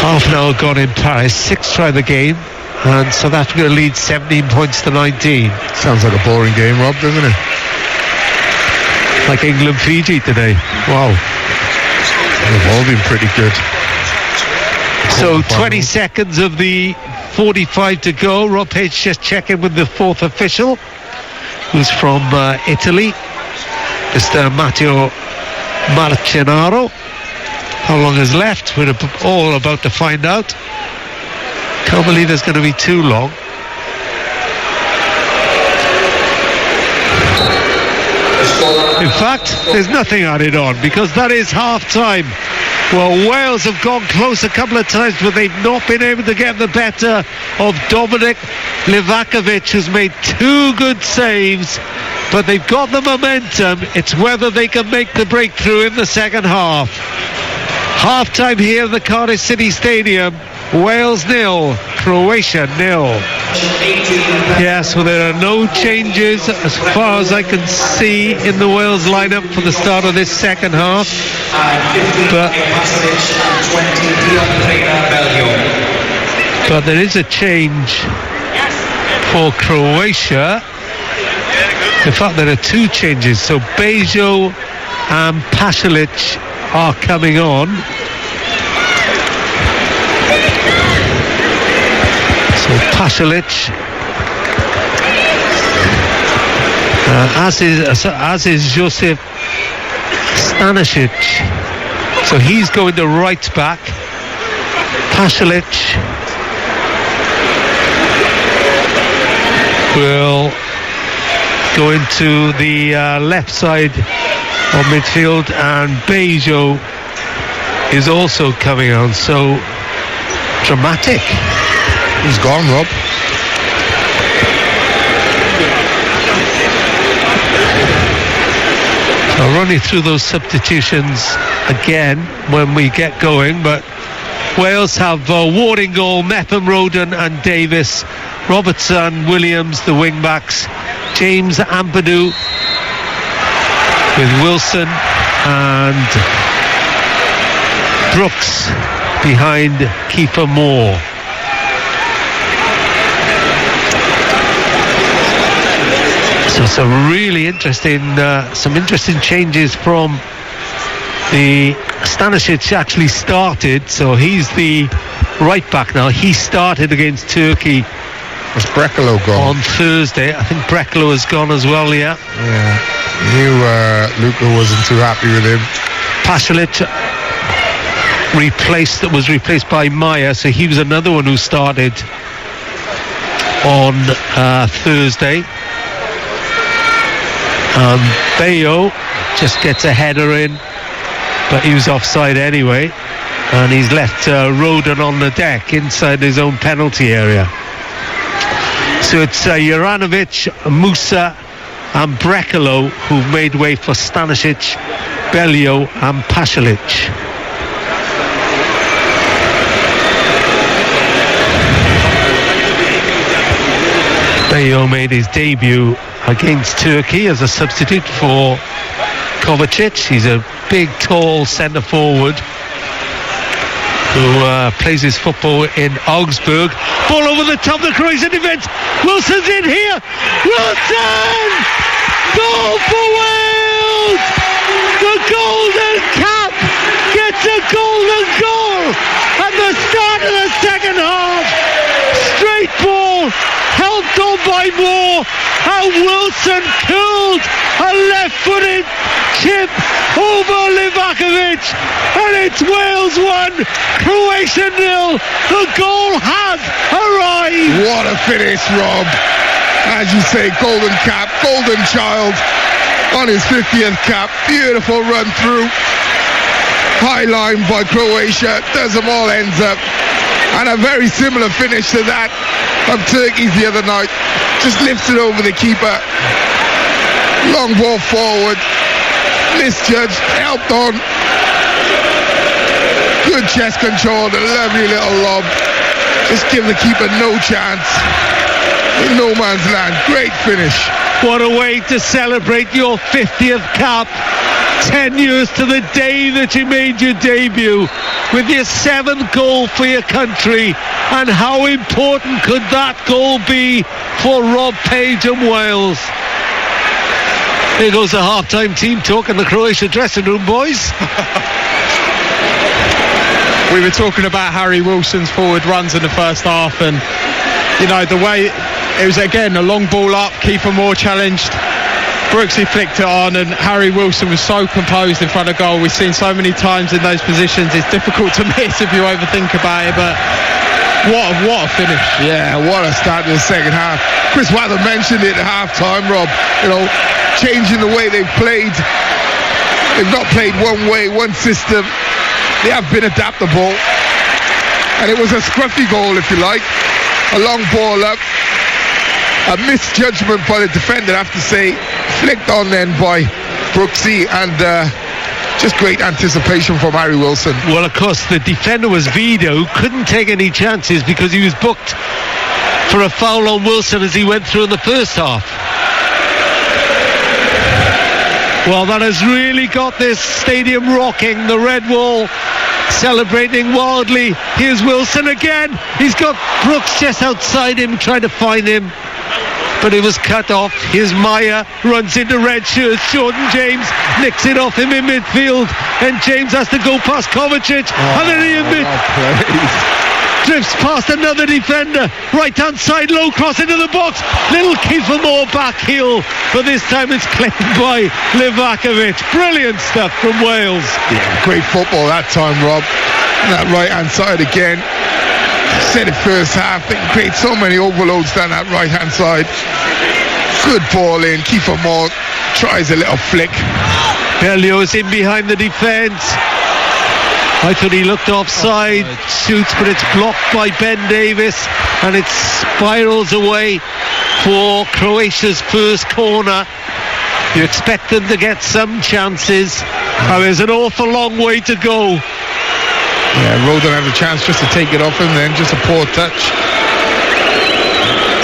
Half an hour gone in Paris. 6 try the game, and South Africa leads 17 points to 19. Sounds like a boring game, Rob, doesn't it? Like England-Fiji today. Wow. They've all been pretty good. So 20 seconds of the 45 to go. Rob Page just checking with the fourth official, who's from Italy, Mr. Matteo Marcenaro. How long is left? We're all about to find out. Can't believe there's going to be too long. In fact, there's nothing added on, because that is half-time. Well, Wales have gone close a couple of times, but they've not been able to get the better of Dominic Livakovic, who's made 2 good saves, but they've got the momentum. It's whether they can make the breakthrough in the second half. Half-time here at the Cardiff City Stadium. Wales 0, Croatia 0. Yeah, so there are no changes as far as I can see in the Wales lineup for the start of this second half. But there is a change for Croatia. In fact, there are 2 changes. So Bejo and Pasalic are coming on. So Pasalic, as is Josip Stanisic. So he's going to right back. Pasalic will go into the left side of midfield, and Bejo is also coming on. So dramatic. He's gone, Rob. I'll run you through those substitutions again when we get going, but Wales have Ward in goal, Mepham, Roden and Davis, Robertson, Williams, the wing-backs, James Ampadu with Wilson and Brooks behind Kiefer Moore. So some really interesting, some interesting changes from the Stanisic actually started, so he's the right back now. He started against Turkey. Was Brekalo gone? On Thursday. I think Brekalo has gone as well, yeah. Yeah. Knew Luka wasn't too happy with him. Pasalic was replaced by Maya, so he was another one who started on Thursday. Bayo just gets a header in, but he was offside anyway, and he's left Roden on the deck inside his own penalty area. So it's Juranovic, Musa and Brekalo who've made way for Stanisic, Belio and Pasalic. Mayo made his debut against Turkey as a substitute for Kovacic. He's a big, tall centre forward who plays his football in Augsburg. Ball over the top of the Croatian defence. Wilson's in here. Wilson! Goal for Wales! The Golden Cap gets a golden goal at the start of the second half. Straight ball, helped on by Moore, and Wilson curled a left-footed chip over Livakovic, and it's Wales 1, Croatia 0. The goal has arrived. What a finish, Rob. As you say, golden cap, golden child on his 50th cap. Beautiful run through. High line by Croatia, does them all ends up. And a very similar finish to that of Turkey's the other night. Just lifts it over the keeper. Long ball forward. Misjudged, helped on. Good chest control, a lovely little lob. Just give the keeper no chance. In no man's land. Great finish. What a way to celebrate your 50th cap. 10 years to the day that you made your debut with your 7th goal for your country. And how important could that goal be for Rob Page and Wales? Here goes the half-time team talk in the Croatia dressing room, boys. We were talking about Harry Wilson's forward runs in the first half, and you know the way it was, again, a long ball up, keeper more challenged. Brooksy flicked it on, and Harry Wilson was so composed in front of goal. We've seen so many times in those positions, it's difficult to miss if you overthink about it, but what a finish. Yeah, what a start to the second half. Chris Wather mentioned it at half-time, Rob. You know, changing the way they've played. They've not played one way, one system. They have been adaptable. And it was a scruffy goal, if you like. A long ball up. A misjudgment by the defender, I have to say. Flicked on then by Brooksy, and just great anticipation from Harry Wilson. Well, of course, the defender was Vido, couldn't take any chances because he was booked for a foul on Wilson as he went through in the first half. Well, that has really got this stadium rocking. The red wall celebrating wildly. Here's Wilson again. He's got Brooks just outside him, trying to find him, but it was cut off. Here's Meyer, runs into red shirts. Jordan James nicks it off him in midfield, and James has to go past Kovacic, and then he drifts past another defender. Right hand side, low cross into the box. Little Kiefer Moore back heel, but this time it's claimed by Livakovic. Brilliant stuff from Wales. Yeah, great football that time, Rob. And that right hand side again. Said it first half, they can create so many overloads down that right hand side. Good ball in. Kiefer Moore tries a little flick. Berlioz in behind the defence. I thought he looked offside, shoots, but it's blocked by Ben Davis, and it spirals away for Croatia's first corner. You expect them to get some chances, and there's an awful long way to go. Yeah, Rodon had a chance just to take it off him, then just a poor touch.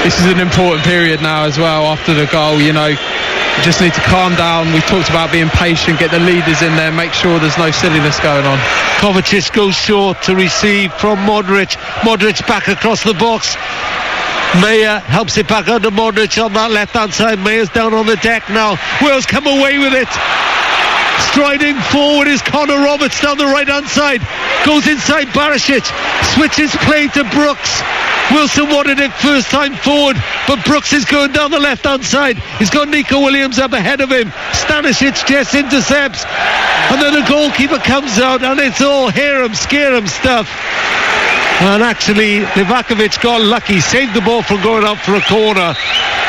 This is an important period now as well after the goal, you know. You just need to calm down. We've talked about being patient, get the leaders in there, make sure there's no silliness going on. Kovacic goes short to receive from Modric. Modric back across the box. Meyer helps it back under Modric on that left-hand side. Meyer's down on the deck now. Wales come away with it. Striding forward is Connor Roberts down the right-hand side. Goes inside Barisic. Switches play to Brooks. Wilson wanted it first time forward, but Brooks is going down the left-hand side. He's got Nico Williams up ahead of him. Stanisic just intercepts. And then the goalkeeper comes out, and it's all hear 'em, scare 'em stuff. And actually, Livakovic got lucky. Saved the ball from going out for a corner,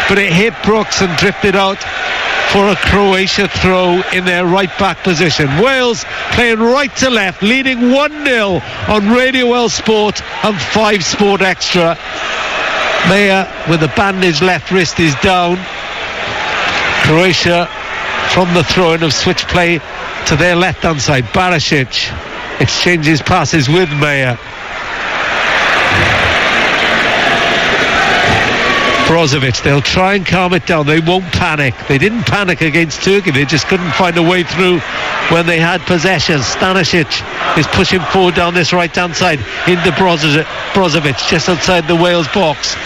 but it hit Brooks and drifted out for a Croatia throw in their right back position. Wales playing right to left, leading 1-0 on Radio Well Sport and 5 Sport Extra. Meyer with a bandaged left wrist is down. Croatia from the throw-in of switch play to their left hand side. Barisic exchanges passes with Meyer. Brozovic, they'll try and calm it down. They won't panic. They didn't panic against Turkey. They just couldn't find a way through when they had possession. Stanisic is pushing forward down this right-hand side into Brozovic, just outside the Wales box.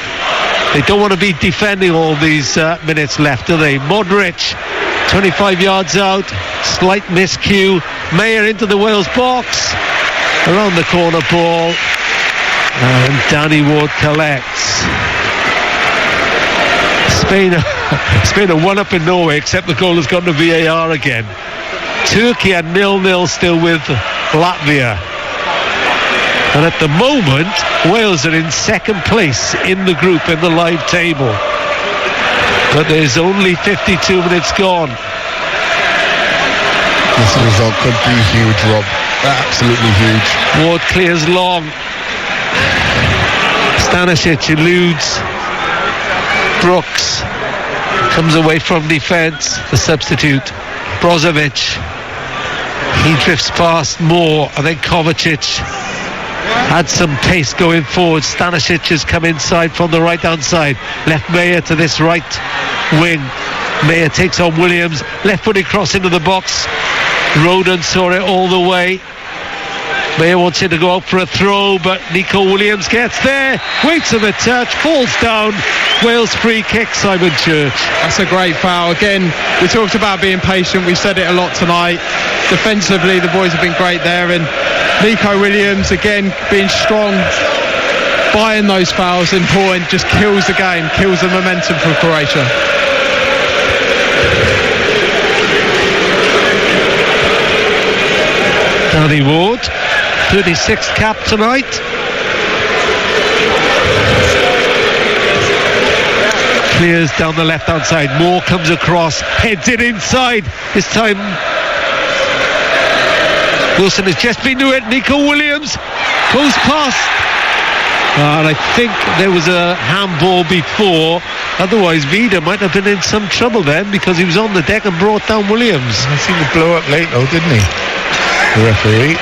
They don't want to be defending all these minutes left, do they? Modric, 25 yards out. Slight miscue. Mayer into the Wales box. Around the corner ball. And Danny Ward collects. Spain are one up in Norway, except the goal has gone to VAR again. Turkey are 0-0 still with Latvia. And at the moment, Wales are in second place in the group in the live table. But there's only 52 minutes gone. This result could be huge, Rob. Absolutely huge. Ward clears long. Stanisic eludes Brooks, comes away from defence, the substitute. Brozovic, he drifts past Moore, and then Kovacic had some pace going forward. Stanisic has come inside from the right hand side, left Mayer to this right wing. Mayer takes on Williams, left footed cross into the box. Roden saw it all the way. Mayer wants him to go out for a throw, but Nico Williams gets there, waits on the touch, falls down. Wales free kick, Simon Church. That's a great foul. Again, we talked about being patient. We've said it a lot tonight. Defensively, the boys have been great there, and Nico Williams, again, being strong, buying those fouls important, just kills the game, kills the momentum for Croatia. Danny Ward, 36th cap tonight. Clears down the left hand side. Moore comes across, heads it inside. This time Wilson has just been to it. Nico Williams goes past. And I think there was a handball before. Otherwise Vida might have been in some trouble then, because he was on the deck and brought down Williams. I seemed to blow up late though, didn't he? The referee.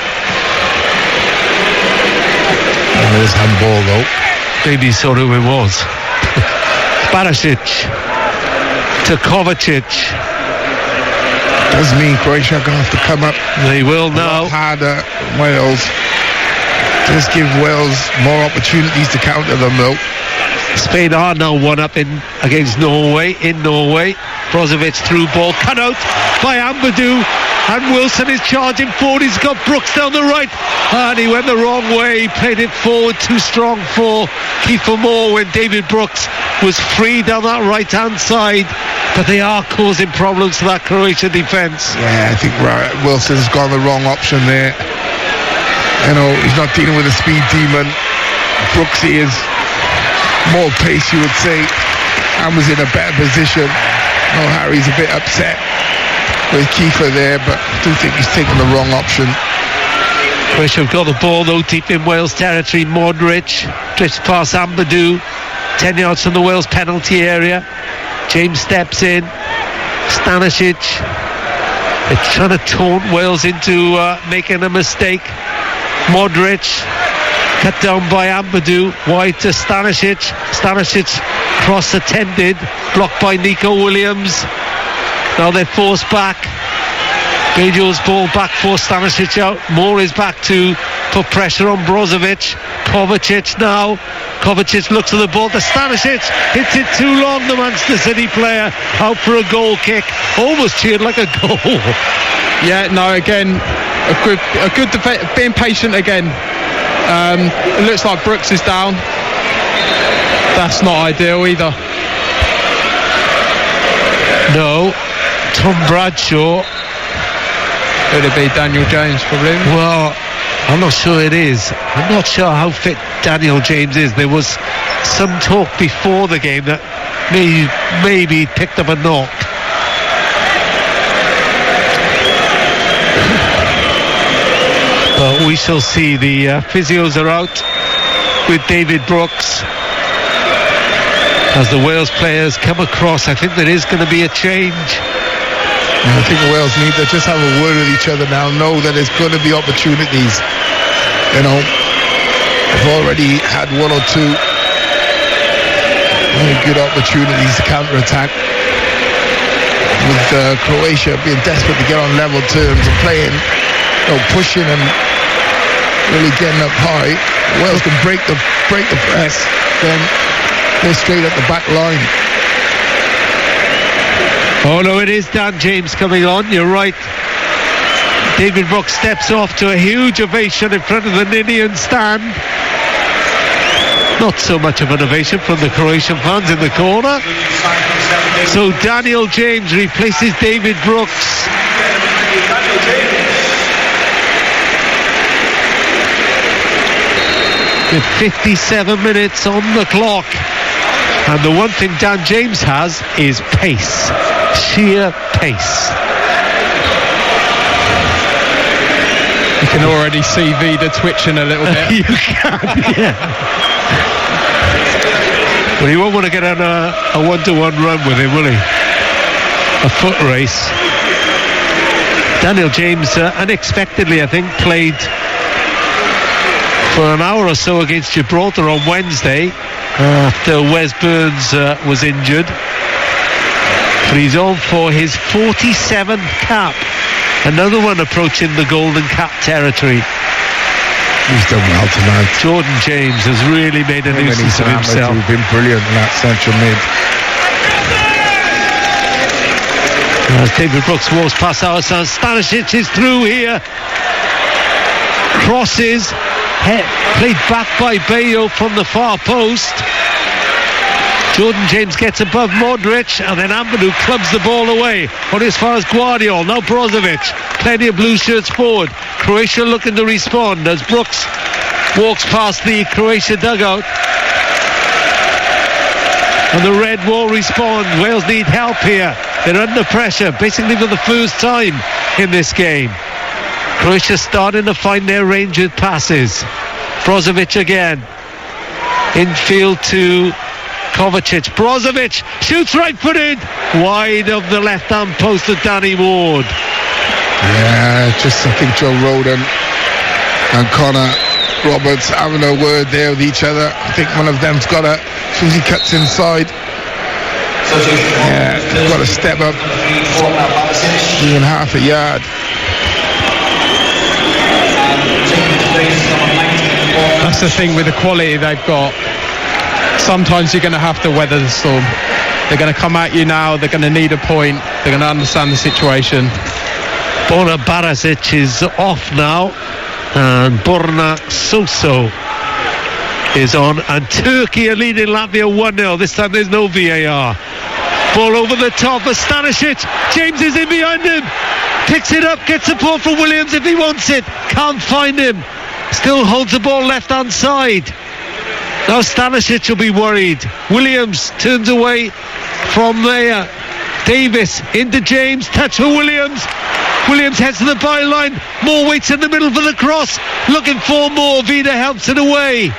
It was handball though. Maybe he saw who it was. Barisic to Kovacic. Does mean Croatia are going to have to come up. They will now. Harder, Wales. Just give Wales more opportunities to counter them though. Spain are now one up against Norway in Norway. Brozovic through ball cut out by Amadou, and Wilson is charging forward. He's got Brooks down the right, and he went the wrong way. He played it forward too strong for Kiefer Moore when David Brooks was free down that right hand side. But they are causing problems to that Croatia defence. Yeah, I think Wilson's gone the wrong option there. You know, he's not dealing with a speed demon. Brooks is more pace, you would say, and was in a better position. Oh, Harry's a bit upset with Kiefer there, but I do think he's taken the wrong option. Croatia have got the ball though, deep in Wales territory. Modric drifts past Amadou, 10 yards from the Wales penalty area. James steps in. Stanisic, they're trying to taunt Wales into making a mistake. Modric cut down by Amadou, wide to Stanisic. Stanisic cross attended, blocked by Nico Williams. Now they're forced back. Bejio's ball back for Stanisic out. Moore is back to put pressure on Brozovic. Kovacic now. Kovacic looks at the ball to Stanisic. Hits it too long, the Manchester City player. Out for a goal kick. Almost cheered like a goal. Yeah, no, again, a good being patient again. It looks like Brooks is down. That's not ideal either. No. Tom Bradshaw. Could it be Daniel James probably? Well, I'm not sure it is. I'm not sure how fit Daniel James is. There was some talk before the game that maybe he picked up a knock. But we shall see. The physios are out with David Brooks. As the Wales players come across, I think there is going to be a change. I think Wales need to just have a word with each other now, know that there's going to be opportunities. You know, they've already had one or two. Very good opportunities to counter-attack. With Croatia being desperate to get on level terms and playing, pushing and really getting up high. Wales can break the press, then they're straight at the back line. Oh no, it is Dan James coming on, you're right. David Brooks steps off to a huge ovation in front of the Ninian stand. Not so much of an ovation from the Croatian fans in the corner. So Daniel James replaces David Brooks. With 57 minutes on the clock. And the one thing Dan James has is pace. Sheer pace. You can already see Vida twitching a little bit. You can, yeah. Well, he won't want to get on a one-to-one run with him, will he? A foot race. Daniel James, unexpectedly, I think, played for an hour or so against Gibraltar on Wednesday after Wes Burns was injured. But he's on for his 47th cap. Another one approaching the golden cap territory. He's done well tonight. Jordan James has really made a nuisance of himself. He's been brilliant in that central mid. As David Brooks walks past our son, Stanisic is through here. Crosses, played back by Bayo from the far post. Jordan James gets above Modric, and then Amadou clubs the ball away. On as far as Guardiol, now Brozovic. Plenty of blue shirts forward. Croatia looking to respond as Brooks walks past the Croatia dugout. And the red wall responds. Wales need help here. They're under pressure, basically for the first time in this game. Croatia starting to find their range with passes. Brozovic again. Infield to Kovacic. Brozovic shoots right-footed, wide of the left-hand post of Danny Ward. Yeah, just I think Joe Roden and Connor Roberts having a word there with each other. I think one of them's got as soon as he cuts inside, got to step up even half a yard. That's the thing with the quality they've got. Sometimes you're going to have to weather the storm. They're going to come at you now, they're going to need a point, they're going to understand the situation. Borna Barisic is off now, and Borna Soso is on, and Turkey are leading Latvia 1-0. This time there's no VAR. Ball over the top of Stanisic. James is in behind him, picks it up, gets support from Williams if he wants it, can't find him, still holds the ball left hand side. Now Stanisic will be worried. Williams turns away from there. Davis into James, touch for Williams. Williams heads to the byline. Moore waits in the middle for the cross, looking for Moore. Vida helps it away.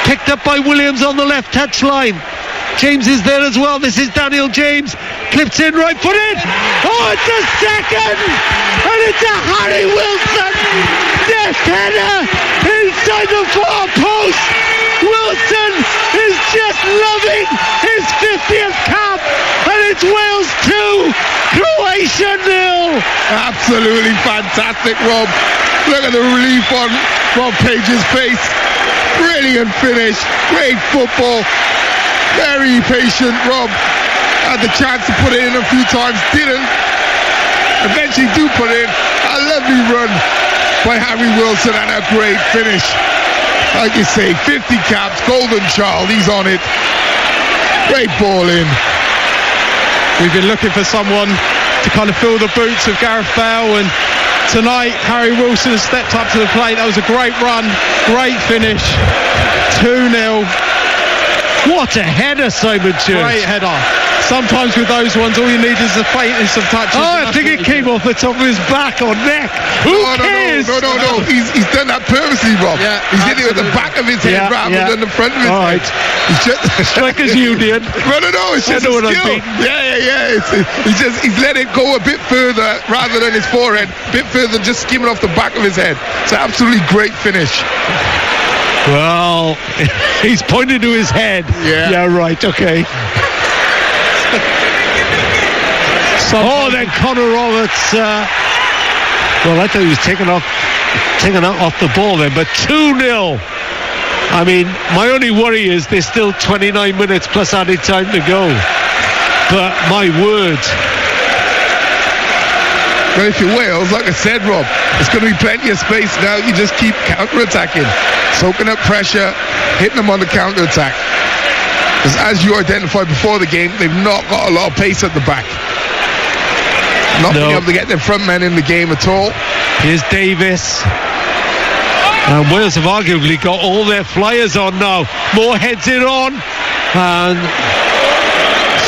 Picked up by Williams on the left touchline. James is there as well. This is Daniel James. Clips in right-footed. Oh, it's a second! And it's a Harry Wilson death header inside the far post. Wilson is just loving his 50th cap, and it's Wales 2, Croatia 0. Absolutely fantastic, Rob. Look at the relief on Rob Page's face. Brilliant finish, great football, very patient. Rob had the chance to put it in a few times, didn't. Eventually do put it in. A lovely run by Harry Wilson and a great finish. Like you say, 50 caps, golden child, he's on it. Great ball in. We've been looking for someone to kind of fill the boots of Gareth Bale, and tonight Harry Wilson has stepped up to the plate. That was a great run, great finish. 2-0. What a header, Simon Church. Great header. Sometimes with those ones, all you need is the faintness of touches. Oh, I think it came off the top of his back or neck. Who cares? No. He's done that purposely, Rob. Yeah, he's hit it with the back of his head rather than the front of his head. He's just Strikers Union. No, it's just a skill. Yeah. He's let it go a bit further rather than his forehead, a bit further, just skimming off the back of his head. It's an absolutely great finish. Well, he's pointing to his head. Yeah, right, okay. Then Connor Roberts. Well, I thought he was taken off the ball then, but 2-0. I mean, my only worry is there's still 29 minutes plus added time to go. But my word. But if you're Wales, like I said, Rob, it's going to be plenty of space now. You just keep counter-attacking, soaking up pressure, hitting them on the counter-attack. Because as you identified before the game, they've not got a lot of pace at the back. Not being able to get their front men in the game at all. Here's Davis. And Wales have arguably got all their flyers on now. Moore heads it on. And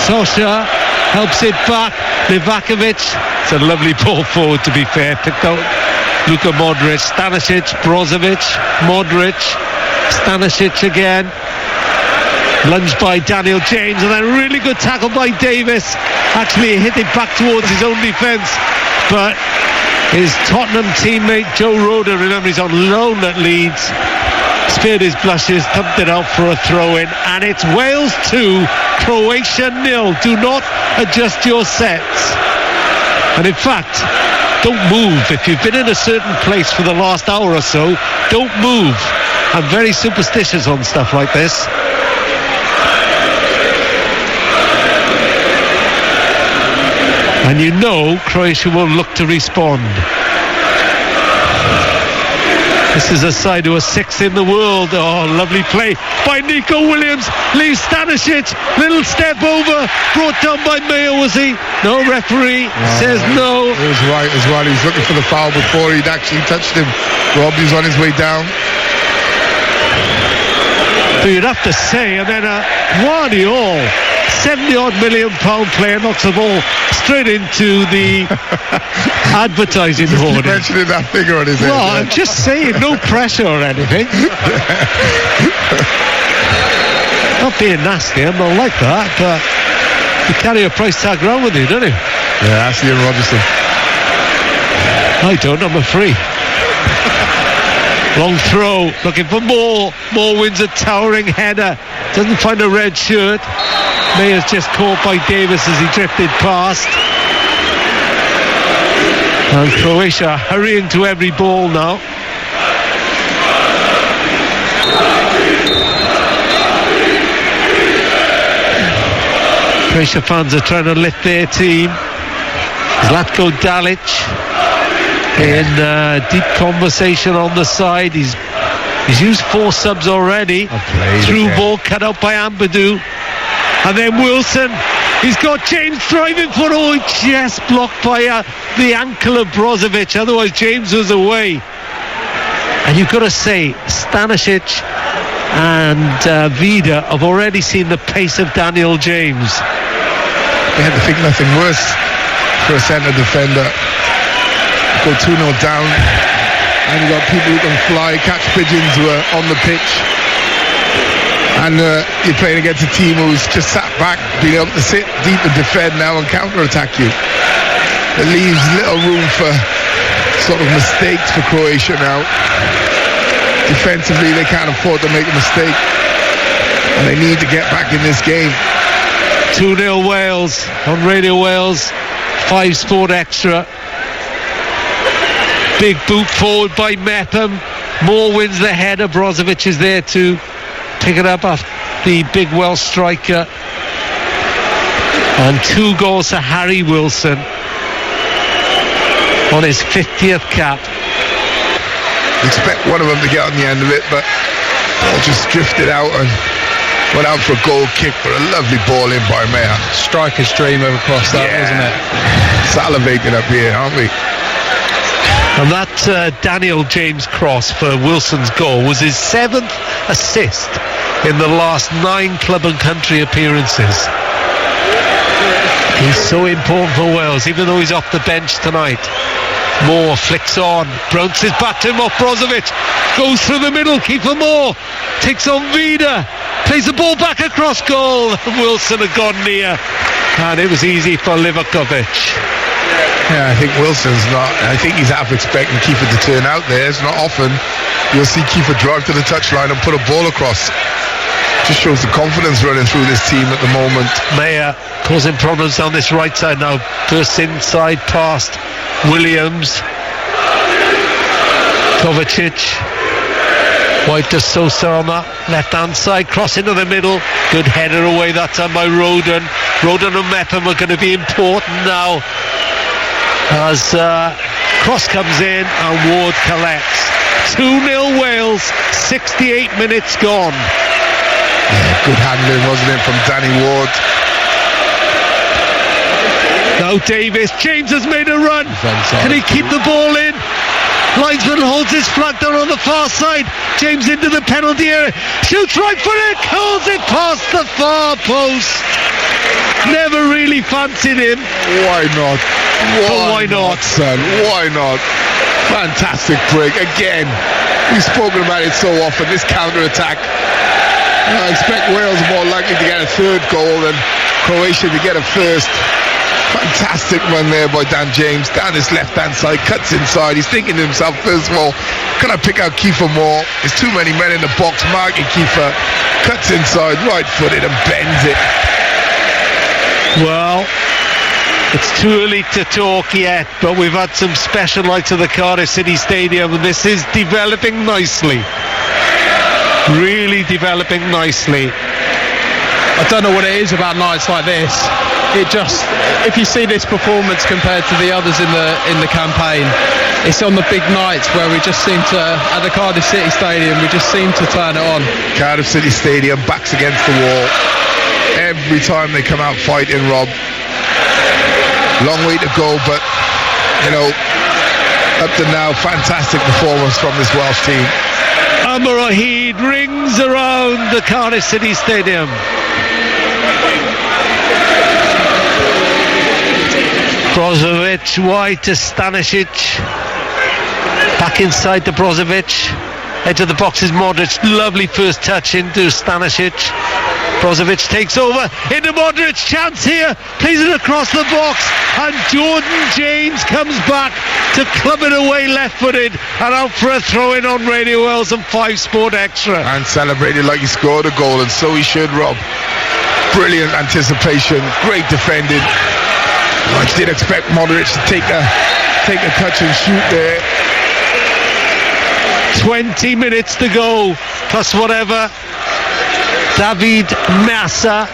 Sosha helps it back. Livakovic. It's a lovely ball forward, to be fair. Picked out Luka Modric. Stanisic, Brozovic, Modric. Stanisic again. Lunged by Daniel James. And then a really good tackle by Davis. Actually, he hit it back towards his own defence. But his Tottenham teammate Joe Roder, remember he's on loan at Leeds, spared his blushes, thumped it out for a throw-in, and it's Wales 2, Croatia 0. Do not adjust your sets. And in fact, don't move. If you've been in a certain place for the last hour or so, don't move. I'm very superstitious on stuff like this. And you know Croatia will look to respond. This is a side who are 6th in the world. Oh, lovely play by Nico Williams. Leaves Stanisic. Little step over. Brought down by Mayo, was he? No, referee says no. He was right as well. He was looking for the foul before he'd actually touched him. Rob, he's on his way down. But you'd have to say, and then Guardiola, £70-odd million player, knocks the ball straight into the advertising hoarding. Mentioning that figure on his head. Well, I'm just saying, no pressure or anything. Not being nasty, I'm not like that, but you carry a price tag around with you, don't you? Yeah, that's Ian Rogerson. I don't, I'm a free. Long throw, looking for Moore. Moore wins a towering header. Doesn't find a red shirt. Mayer's just caught by Davis as he drifted past. And Croatia hurrying to every ball now. Croatia fans are trying to lift their team. Zlatko Dalic in deep conversation on the side. He's used 4 subs already. Through ball cut out by Ampadu. And then Wilson, he's got James driving for just blocked by the ankle of Brozovic. Otherwise James was away. And you've got to say, Stanisic and Vida have already seen the pace of Daniel James. They had to think nothing worse for a centre defender. Go 2-0 down, and you've got people who can fly, catch pigeons who are on the pitch. And you're playing against a team who's just sat back, being able to sit deep and defend now and counter-attack you. It leaves little room for sort of mistakes for Croatia now. Defensively, they can't afford to make a mistake, and they need to get back in this game. 2-0 Wales on Radio Wales, 5 Sport Extra. Big boot forward by Mepham. Moore wins the header. Brozovic is there to pick it up off the big Welsh striker. And 2 goals to Harry Wilson on his 50th cap. Expect one of them to get on the end of it, but just drifted out and went out for a goal kick, but a lovely ball in by Mayer. Striker's dream over across that, wasn't it? Salivating up here, aren't we? And that Daniel James cross for Wilson's goal was his 7th assist in the last 9 club and country appearances. He's so important for Wales, even though he's off the bench tonight. Moore flicks on, bounces back to him off Brozovic, goes through the middle, Kiefer Moore takes on Vida, plays the ball back across goal. Wilson had gone near, and it was easy for Livakovic. Yeah, I think Wilson's not. I think he's half expecting Kiefer to turn out there. It's not often you'll see Kiefer drive to the touchline and put a ball across. Just shows the confidence running through this team at the moment. Mayer causing problems on this right side now. Bursts inside past Williams. Kovacic. Wide to Sosa on that left hand side. Cross into the middle. Good header away that time by Roden. Roden and Mepham are going to be important now as cross comes in and Ward collects. 2-0 Wales, 68 minutes gone. Yeah, good handling, wasn't it, from Danny Ward. Now Davis, James has made a run. Can he keep the ball in? Linesman holds his flag down on the far side. James into the penalty area. Shoots right footed, calls it past the far post. Never really fancied him. Why not? Why not, son? Why not? Fantastic break. Again, we've spoken about it so often, this counter-attack. I expect Wales more likely to get a third goal than Croatia to get a first. Fantastic run there by Dan James down his left-hand side, cuts inside. He's thinking to himself, first of all, can I pick out Kiefer more? There's too many men in the box marking Kiefer. Cuts inside, right-footed and bends it. Well, it's too early to talk yet, but we've had some special nights at the Cardiff City Stadium, and this is developing nicely. Really developing nicely. I don't know what it is about nights like this. It just, if you see this performance compared to the others in the campaign, it's on the big nights where we just seem to, at the Cardiff City Stadium, we just seem to turn it on. Cardiff City Stadium, backs against the wall. Every time they come out fighting, Rob. Long way to go, but, you know, up to now, fantastic performance from this Welsh team. Amar Rahid rings around the Cardiff City Stadium. Brozovic wide to Stanisic. Back inside to Brozovic. Edge of the box is Modric. Lovely first touch into Stanisic. Brozovic takes over into Modric. Chance here. Plays it across the box. And Jordan James comes back to club it away left-footed and out for a throw-in on Radio Wales and 5 Sport Extra. And celebrated like he scored a goal, and so he should, Rob. Brilliant anticipation. Great defending. I did expect Modric to take a touch and shoot there. 20 minutes to go, plus whatever David Massa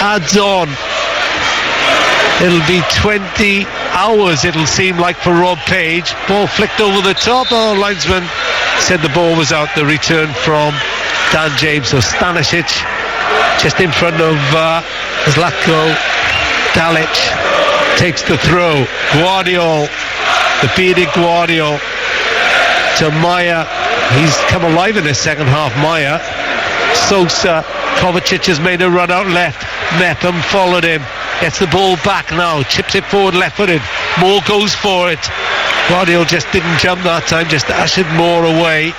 adds on. It'll be 20 hours, it'll seem like, for Rob Page. Ball flicked over the top. Oh, linesman said the ball was out. The return from Dan James. So Stanisic just in front of Zlatko Dalic takes the throw. Guardiol, the bearded Guardiol, to Mayer. He's come alive in the second half, Mayer. Sosa, Kovacic has made a run out left. Mepham followed him. Gets the ball back now. Chips it forward left-footed. Moore goes for it. Guardiol just didn't jump that time. Just ushered Moore away.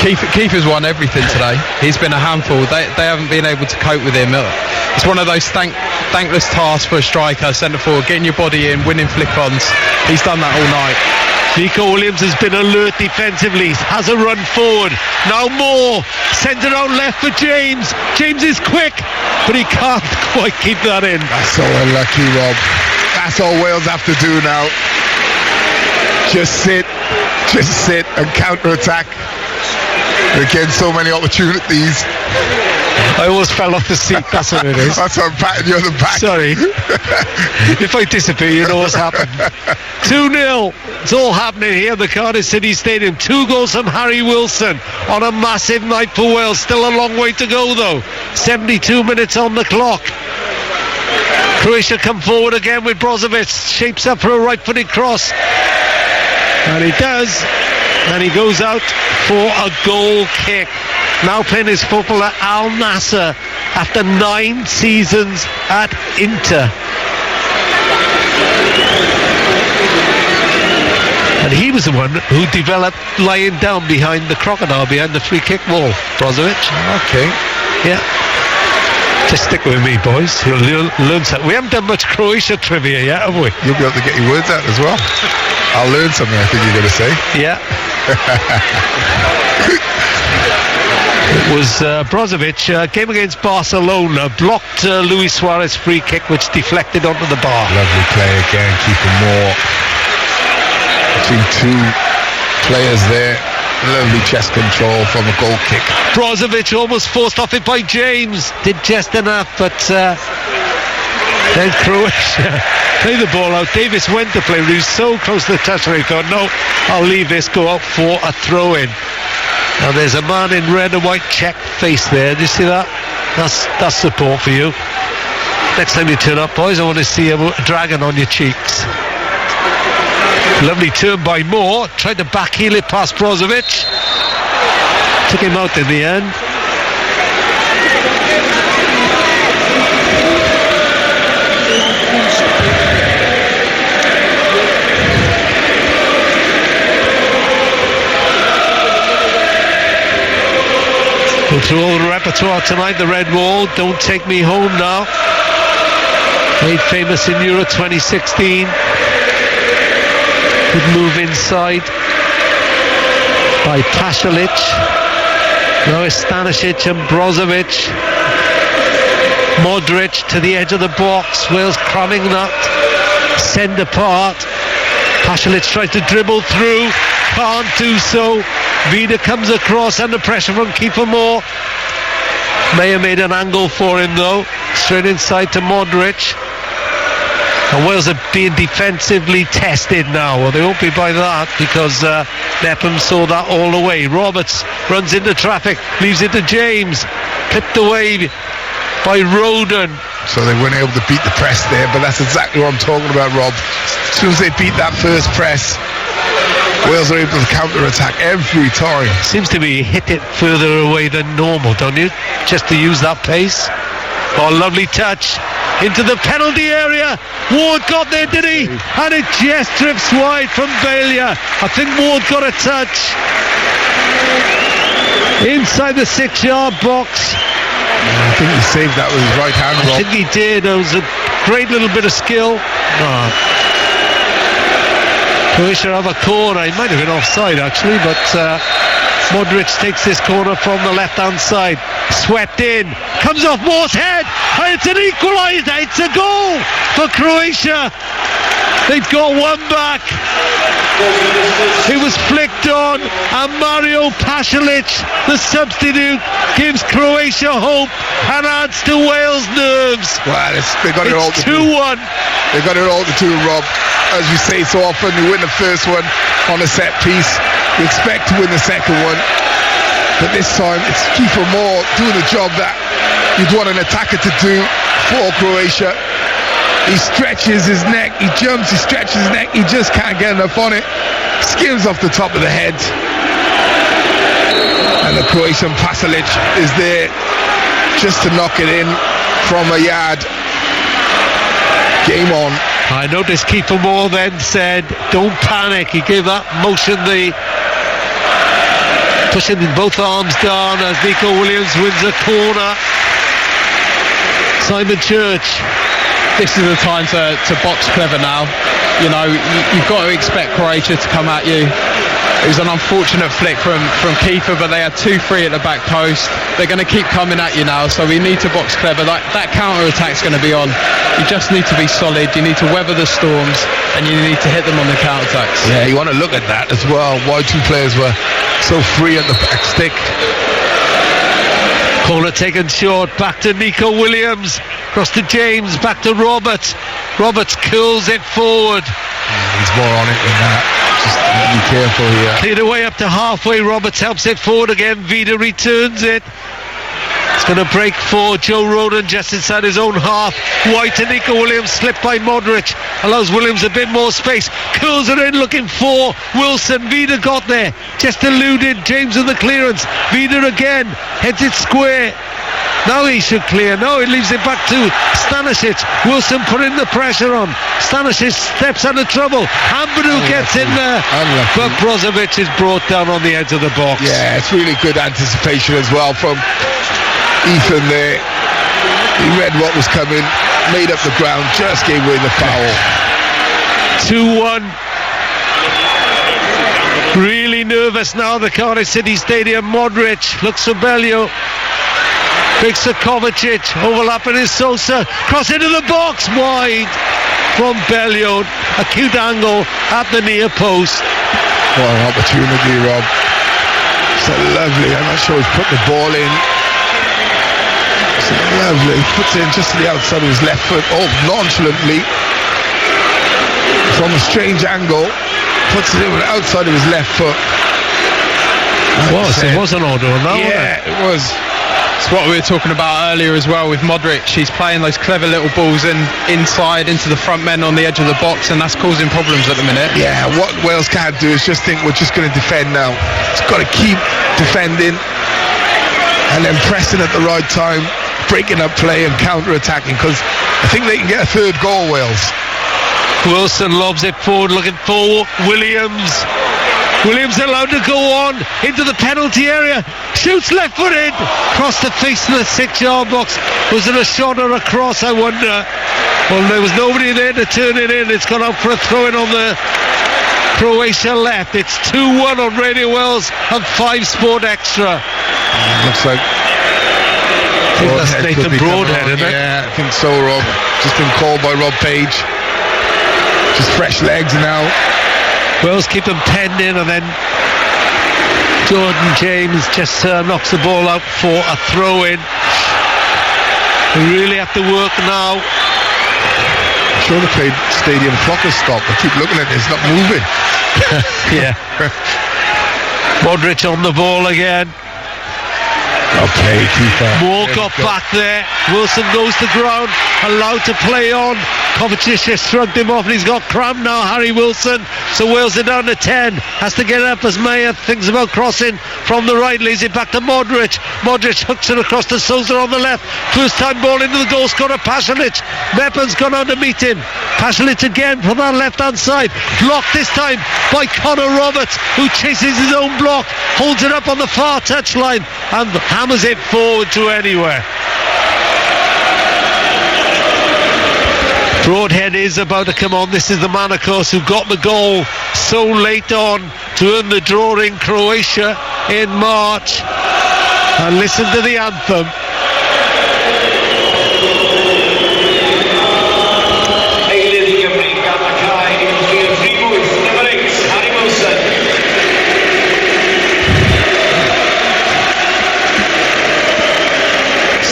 Kiefer's won everything today. He's been a handful. They haven't been able to cope with him. It's one of those thankless tasks for a striker, centre forward, getting your body in, winning flick-ons. He's done that all night. Nico Williams has been alert defensively, has a run forward. Now Moore sends it out left for James. James is quick, but he can't quite keep that in. That's so unlucky, Rob. That's all Wales have to do now. Just sit and counter-attack. Again, so many opportunities. I almost fell off the seat, that's what it is. That's why I'm patting you on the back. Sorry. If I disappear, you know what's happened. 2-0. It's all happening here at the Cardiff City Stadium. 2 goals from Harry Wilson on a massive night for Wales. Still a long way to go, though. 72 minutes on the clock. Croatia come forward again with Brozovic. Shapes up for a right-footed cross. And he does. And he goes out for a goal kick. Now playing his football at Al Nassr after 9 seasons at Inter. And he was the one who developed lying down behind the crocodile, behind the free kick wall. Brozovic. Okay. Yeah. Just stick with me, boys. You'll learn something. We haven't done much Croatia trivia yet, have we? You'll be able to get your words out as well. I'll learn something, I think you're going to say. Yeah. It was Brozovic, game against Barcelona, blocked Luis Suarez free kick, which deflected onto the bar. Lovely play again, keeping more between two players there. Lovely chest control from a goal kick. Brozovic almost forced off it by James. Did just enough, but then Croatia play the ball out. Davis went to play, but he was so close to the touchline. He thought, no, I'll leave this, go out for a throw-in. Now there's a man in red and white check face there. Do you see that? That's support for you. Next time you turn up, boys, I want to see a dragon on your cheeks. Lovely turn by Moore. Tried to backheel it past Brozovic. Took him out in the end. Go through all the repertoire tonight. The Red Wall, Don't Take Me Home Now. Made famous in Euro 2016. Good move inside by Pasalic. Now it's Stanisic and Brozovic. Modric to the edge of the box. Wales cramming that. Send apart. Pasalic tries to dribble through. Can't do so. Vida comes across under pressure from keeper Moore. May have made an angle for him though. Straight inside to Modric. And Wales are being defensively tested now. Well, they won't be by that because Nepham saw that all the way. Roberts runs into traffic, leaves it to James. Clipped away by Roden. So they weren't able to beat the press there, but that's exactly what I'm talking about, Rob. As soon as they beat that first press, Wales are able to counter-attack every time. Seems to be hit it further away than normal, don't you? Just to use that pace. Oh, lovely touch into the penalty area. Ward got there, did he? And it just drifts wide from Bailey. I think Ward got a touch inside the 6-yard box. I think he saved that with his right hand, Rob. I think he did. It was a great little bit of skill. Croatia have a corner. He might have been offside actually, but Modric takes this corner from the left-hand side. Swept in, comes off Moore's head, and it's an equaliser. It's a goal for Croatia. They've got one back. It was flicked on, and Mario Pasalic, the substitute, gives Croatia hope and adds to Wales' nerves. Well, they got it all to 2-1. They got it all to do, Rob. As you say so often, you win the first one on a set piece. You expect to win the second one, but this time it's Kiefer Moore doing the job that you'd want an attacker to do for Croatia. He stretches his neck, he jumps, he stretches his neck, he just can't get enough on it. Skims off the top of the head. And the Croatian Pasalic is there just to knock it in from a yard. Game on. I noticed Kiefer Moore then said, don't panic. He gave that motion, pushing both arms down as Nico Williams wins a corner. Simon Church. This is the time to box clever now. You know, you've got to expect Croatia to come at you. It was an unfortunate flick from Kiefer, but they had 2-3 at the back post. They're going to keep coming at you now, so we need to box clever. That counter-attack's going to be on. You just need to be solid. You need to weather the storms, and you need to hit them on the counter-attacks. Yeah, you want to look at that as well. Why two players were so free at the back stick. Corner taken short, back to Nico Williams, across to James, back to Roberts. Roberts curls it forward. He's more on it than that. Just be careful here. Cleared away up to halfway. Roberts helps it forward again. Vida returns it. It's going to break for Joe Roden just inside his own half. White and Nico Williams slipped by Modric. Allows Williams a bit more space. Curls it in looking for Wilson. Vida got there. Just eluded James with the clearance. Vida again. Heads it square. Now he should clear. No, he leaves it back to Stanisic. Wilson putting the pressure on. Stanisic steps out of trouble. Amadou gets in there. Unlucky. But Brozovic is brought down on the edge of the box. Yeah, it's really good anticipation as well from Ethan there. He read what was coming, made up the ground, just gave away the foul. 2-1. Really nervous now, the Cardiff City Stadium. Modric looks for Bellio. Big Kovacic, overlapping is Sosa. Cross into the box, wide from Bellio. Acute angle at the near post. What an opportunity, Rob. So lovely. I'm not sure he's put the ball in. So lovely. He puts it in just to the outside of his left foot. Oh, nonchalantly. From a strange angle. Puts it in with the outside of his left foot. It was an order on that, yeah, wasn't it? It was. It's what we were talking about earlier as well with Modric. He's playing those clever little balls inside into the front men on the edge of the box, and that's causing problems at the minute. Yeah, what Wales can't do is just think we're just going to defend now. It's got to keep defending and then pressing at the right time, breaking up play and counter-attacking, because I think they can get a third goal, Wales. Wilson lobs it forward, looking for Williams. Williams allowed to go on into the penalty area. Shoots left-footed. Across the face of the 6-yard box. Was it a shot or a cross, I wonder? Well, there was nobody there to turn it in. It's gone out for a throw-in on the Croatia left. It's 2-1 on Radio Wales and 5 Sport Extra. Looks like... I think that's Nathan Broadhead, isn't it? Yeah, I think so, Rob. Just been called by Rob Page. Just fresh legs now. Wales keep them penned in, and then Jordan James just knocks the ball out for a throw-in. They really have to work now. I'm sure the stadium clock has stopped. I keep looking at it, it's not moving. Yeah. Modric on the ball again. Okay, keeper. Moore got back there. Wilson goes to ground, allowed to play on. Kovacic has shrugged him off, and he's got cramp now, Harry Wilson. So Wales are down to 10. Has to get it up as Mayer thinks about crossing from the right, leaves it back to Modric. Modric hooks it across to Sosa on the left. First time ball into the goal scorer, Pasalic. Meppan's gone on to meet him. Pasalic again from that left-hand side. Blocked this time by Connor Roberts, who chases his own block, holds it up on the far touchline and hammers it forward to anywhere. Broadhead is about to come on. This is the man, of course, who got the goal so late on to earn the draw in Croatia in March. And listen to the anthem.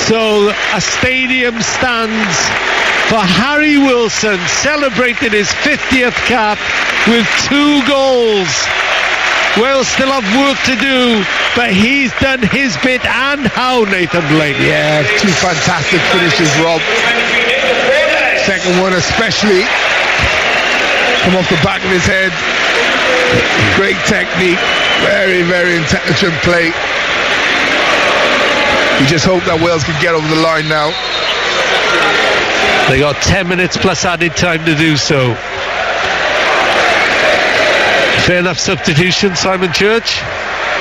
So a stadium stands for Harry Wilson, celebrating his 50th cap with 2 goals. Wales still have work to do, but he's done his bit. And how, Nathan Blake? Yeah, 2 fantastic finishes, Rob. Second one especially. Come off the back of his head. Great technique. Very, very intelligent play. We just hope that Wales can get over the line now. They got 10 minutes plus added time to do so. Fair enough substitution, Simon Church?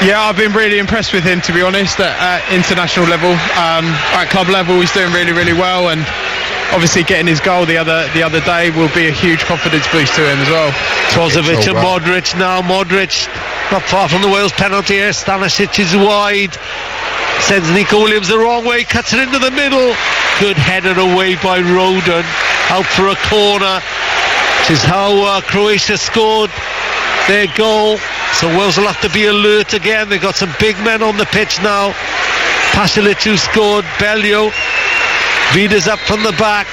Yeah, I've been really impressed with him, to be honest, at international level. At club level, he's doing really, really well, and obviously getting his goal the other day will be a huge confidence boost to him as well. Trozovic and Modric now. Modric not far from the Wales penalty here. Stanisic is wide. Sends Nico Williams the wrong way, cuts it into the middle. Good headed away by Roden, out for a corner, which is how Croatia scored their goal. So Wales will have to be alert again. They've got some big men on the pitch now. Pasalic who scored, Bellio, Vida's up from the back.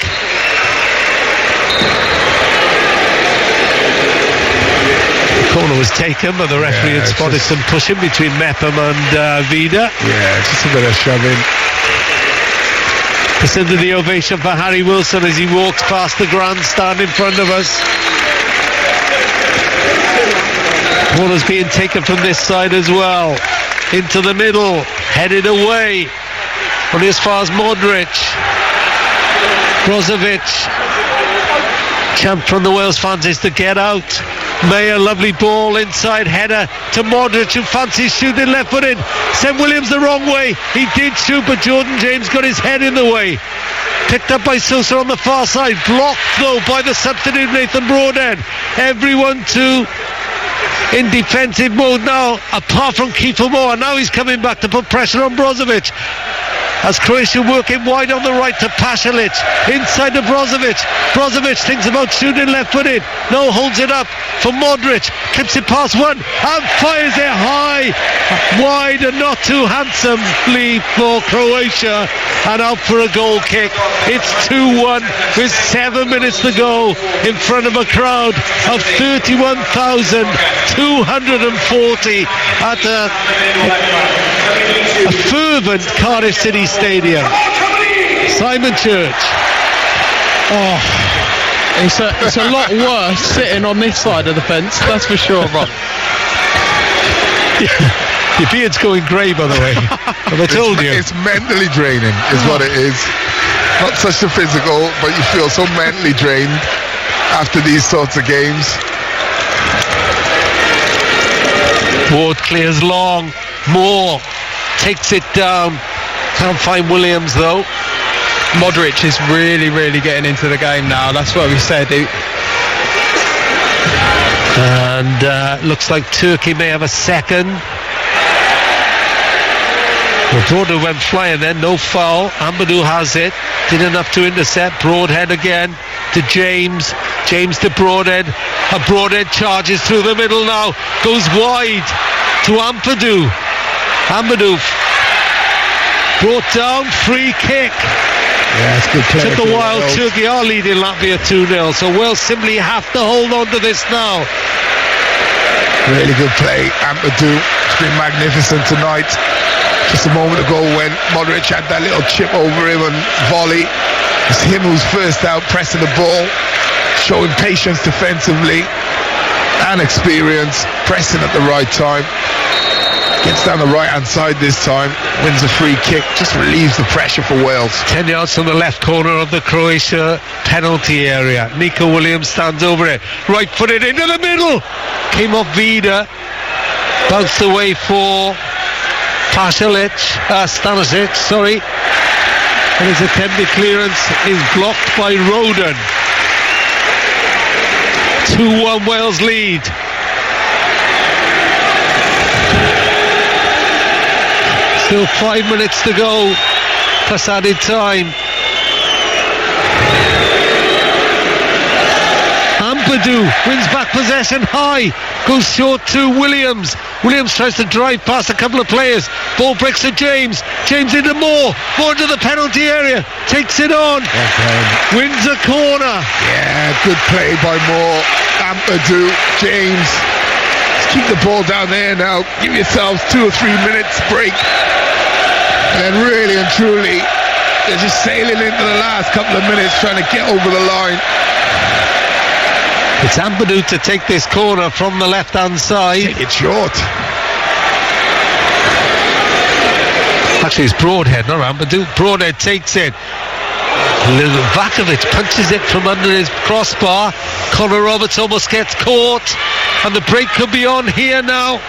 Corner was taken, but the referee had spotted some pushing between Mepham and Vida. Yeah, just a bit of shoving. Listen to the ovation for Harry Wilson as he walks past the grandstand in front of us. Corner's being taken from this side as well. Into the middle, headed away. Only as far as Modric. Brozovic. Champ from the Wales fans is to get out. Mayer, lovely ball, inside header to Modric, who fancies shooting left-footed. Sent Williams the wrong way. He did shoot, but Jordan James got his head in the way. Picked up by Sosa on the far side. Blocked though by the substitute Nathan Broadhead. Everyone in defensive mode now, apart from Kiefer Moore. Now he's coming back to put pressure on Brozovic. As Croatia working wide on the right to Pasalic. Inside to Brozovic. Brozovic thinks about shooting left-footed. No, holds it up for Modric. Clips it past one and fires it high. Wide and not too handsomely for Croatia. And out for a goal kick. It's 2-1 with 7 minutes to go in front of a crowd of 31,240 at a fervent Cardiff City Stadium. Simon Church. Oh, it's a lot worse sitting on this side of the fence, that's for sure, Rob. Your beard's going grey, by the way. Have I told you? It's mentally draining, is what it is. Not such a physical, but you feel so mentally drained after these sorts of games. Ward clears long. Moore takes it down. Can't find Williams though. Modric is really getting into the game now. That's what we said. And looks like Turkey may have a second. Broadhead went flying then, no foul. Amadou has it, did enough to intercept. Broadhead again to James. James to Broadhead. And Broadhead charges through the middle now. Goes wide to Amadou. Amadou brought down, free kick. Yeah, it's good play. Took a while. Turkey are leading Latvia 2-0, so Wales simply have to hold on to this now. Really good play, Amadou. It's been magnificent tonight. Just a moment ago when Modric had that little chip over him and volley, it's him who's first out, pressing the ball, showing patience defensively and experience, pressing at the right time. Gets down the right hand side this time, wins a free kick, just relieves the pressure for Wales. 10 yards from the left corner of the Croatia penalty area. Nico Williams stands over it, right footed into the middle, came off Vida, bounced away for Stanisic, sorry, and his attempted clearance is blocked by Roden. 2-1 Wales lead. Still 5 minutes to go, plus added time. Amadou wins back possession high, goes short to Williams. Williams tries to drive past a couple of players. Ball breaks to James. James into Moore. Moore to the penalty area. Takes it on. Wins a corner. Yeah, good play by Moore. Amadou, James. Let's keep the ball down there now. Give yourselves 2 or 3 minutes break. And really and truly, they're just sailing into the last couple of minutes trying to get over the line. It's Amadou to take this corner from the left-hand side. Take it short. Actually, it's Broadhead, not Amadou. Broadhead takes it. Vakovic punches it from under his crossbar. Connor Roberts almost gets caught. And the break could be on here now.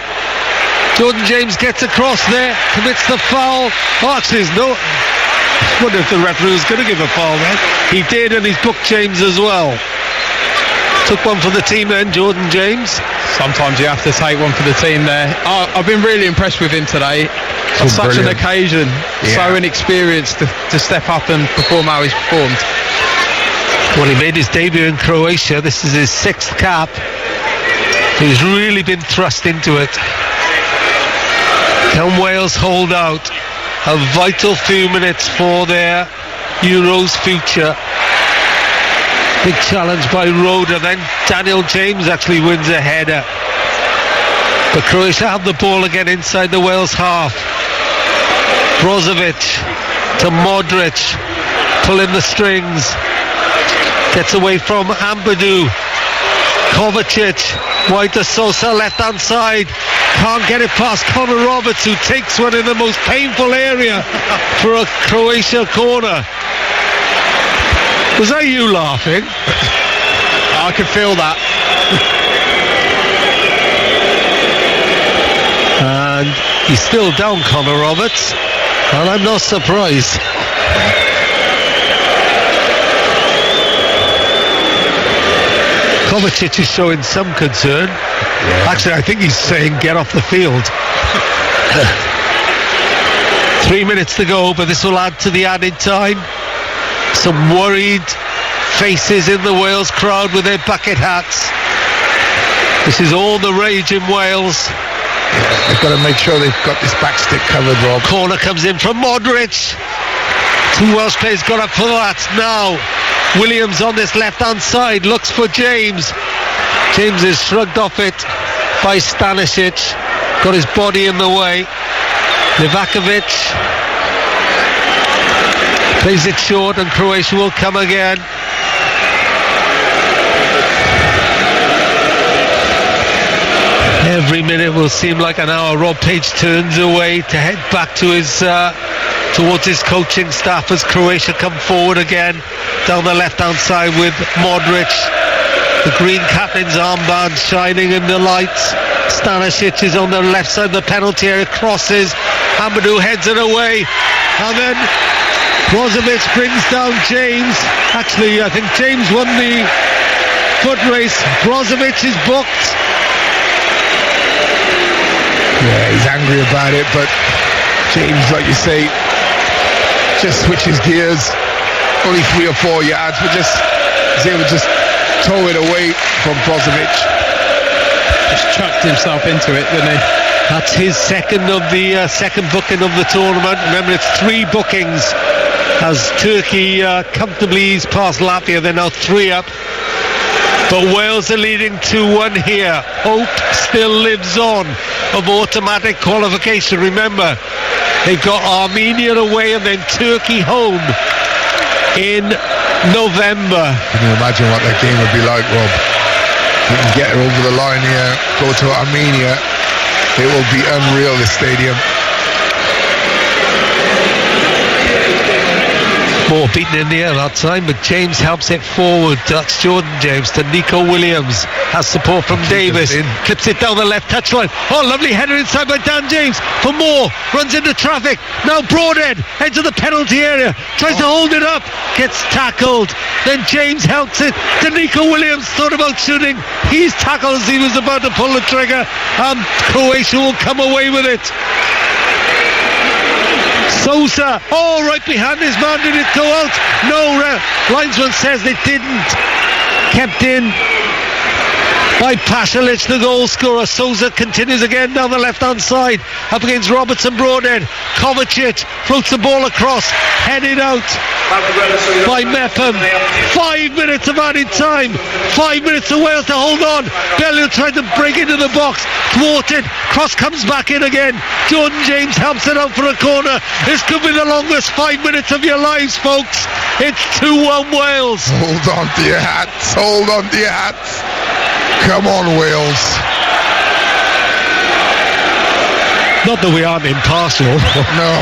Jordan James gets across there, commits the foul. Oh, actually, there's no... I wonder if the referee was going to give a foul then. He did, and he's booked James as well. Took one for the team then, Jordan James. Sometimes you have to take one for the team there. I've been really impressed with him today. On such an occasion, so inexperienced to step up and perform how he's performed. Well, he made his debut in Croatia. This is his 6th cap. He's really been thrust into it. Can Wales hold out a vital few minutes for their Euros future? Big challenge by Roda, then Daniel James actually wins a header. But Croatia have the ball again inside the Wales half. Brozovic to Modric, pulling the strings. Gets away from Amadou. Kovacic, wide to Sosa, left-hand side. Can't get it past Connor Roberts, who takes one in the most painful area for a Croatia corner. Was that you laughing? I could feel that. And he's still down, Connor Roberts, and I'm not surprised. Kovacic is showing some concern. Actually, I think he's saying get off the field. 3 minutes to go, but this will add to the added time. Some worried faces in the Wales crowd with their bucket hats. This is all the rage in Wales. They've got to make sure they've got this back stick covered, Rob. Corner comes in from Modric. 2 Welsh players got up for that. Now Williams on this left-hand side looks for James. James is shrugged off it by Stanisic. Got his body in the way. Livakovic plays it short and Croatia will come again. Every minute will seem like an hour. Rob Page turns away to head back to his towards his coaching staff as Croatia come forward again down the left-hand side with Modric. The green captain's armband shining in the lights. Stanisic is on the left side of the penalty area, crosses. Amadou heads it away, and then Brozovic brings down James. Actually, I think James won the foot race. Brozovic is booked. Yeah, he's angry about it, but James, like you say, just switches gears. Only 3 or 4 yards, but just is able to just tow it away from Brozovic. Just chucked himself into it, didn't he? That's his second booking of the tournament. Remember, it's 3 bookings as Turkey comfortably ease past Latvia. They're now 3 up. But Wales are leading 2-1 here. Hope still lives on of automatic qualification. Remember, they've got Armenia away and then Turkey home in November. Can you imagine what that game would be like, Rob? You can get over the line here, go to Armenia. It will be unreal, this stadium. More beaten in the air that time, but James helps it forward. That's Jordan James to Nico Williams. Has support from Davis. Clips it down the left touchline. Oh, lovely header inside by Dan James. For more. Runs into traffic. Now Broadhead heads to the penalty area. Tries to hold it up. Gets tackled. Then James helps it to Nico Williams. Thought about shooting. He's tackled as he was about to pull the trigger. Croatia will come away with it. Sosa, right behind his man. Did it go out? No, linesman says it didn't. Kept in by Pasalic, the goal scorer. Sosa continues again down the left-hand side, up against Robertson Broadhead. Kovacic floats the ball across, headed out by Mepham. 5 minutes of added time. 5 minutes for Wales to hold on. Bellew tried to break into the box, thwarted. Cross comes back in again. Jordan James helps it out for a corner. This could be the longest 5 minutes of your lives, folks. It's 2-1 Wales. Hold on to your hats. Hold on to your hats. Come on, Wales. Not that we aren't impartial. No.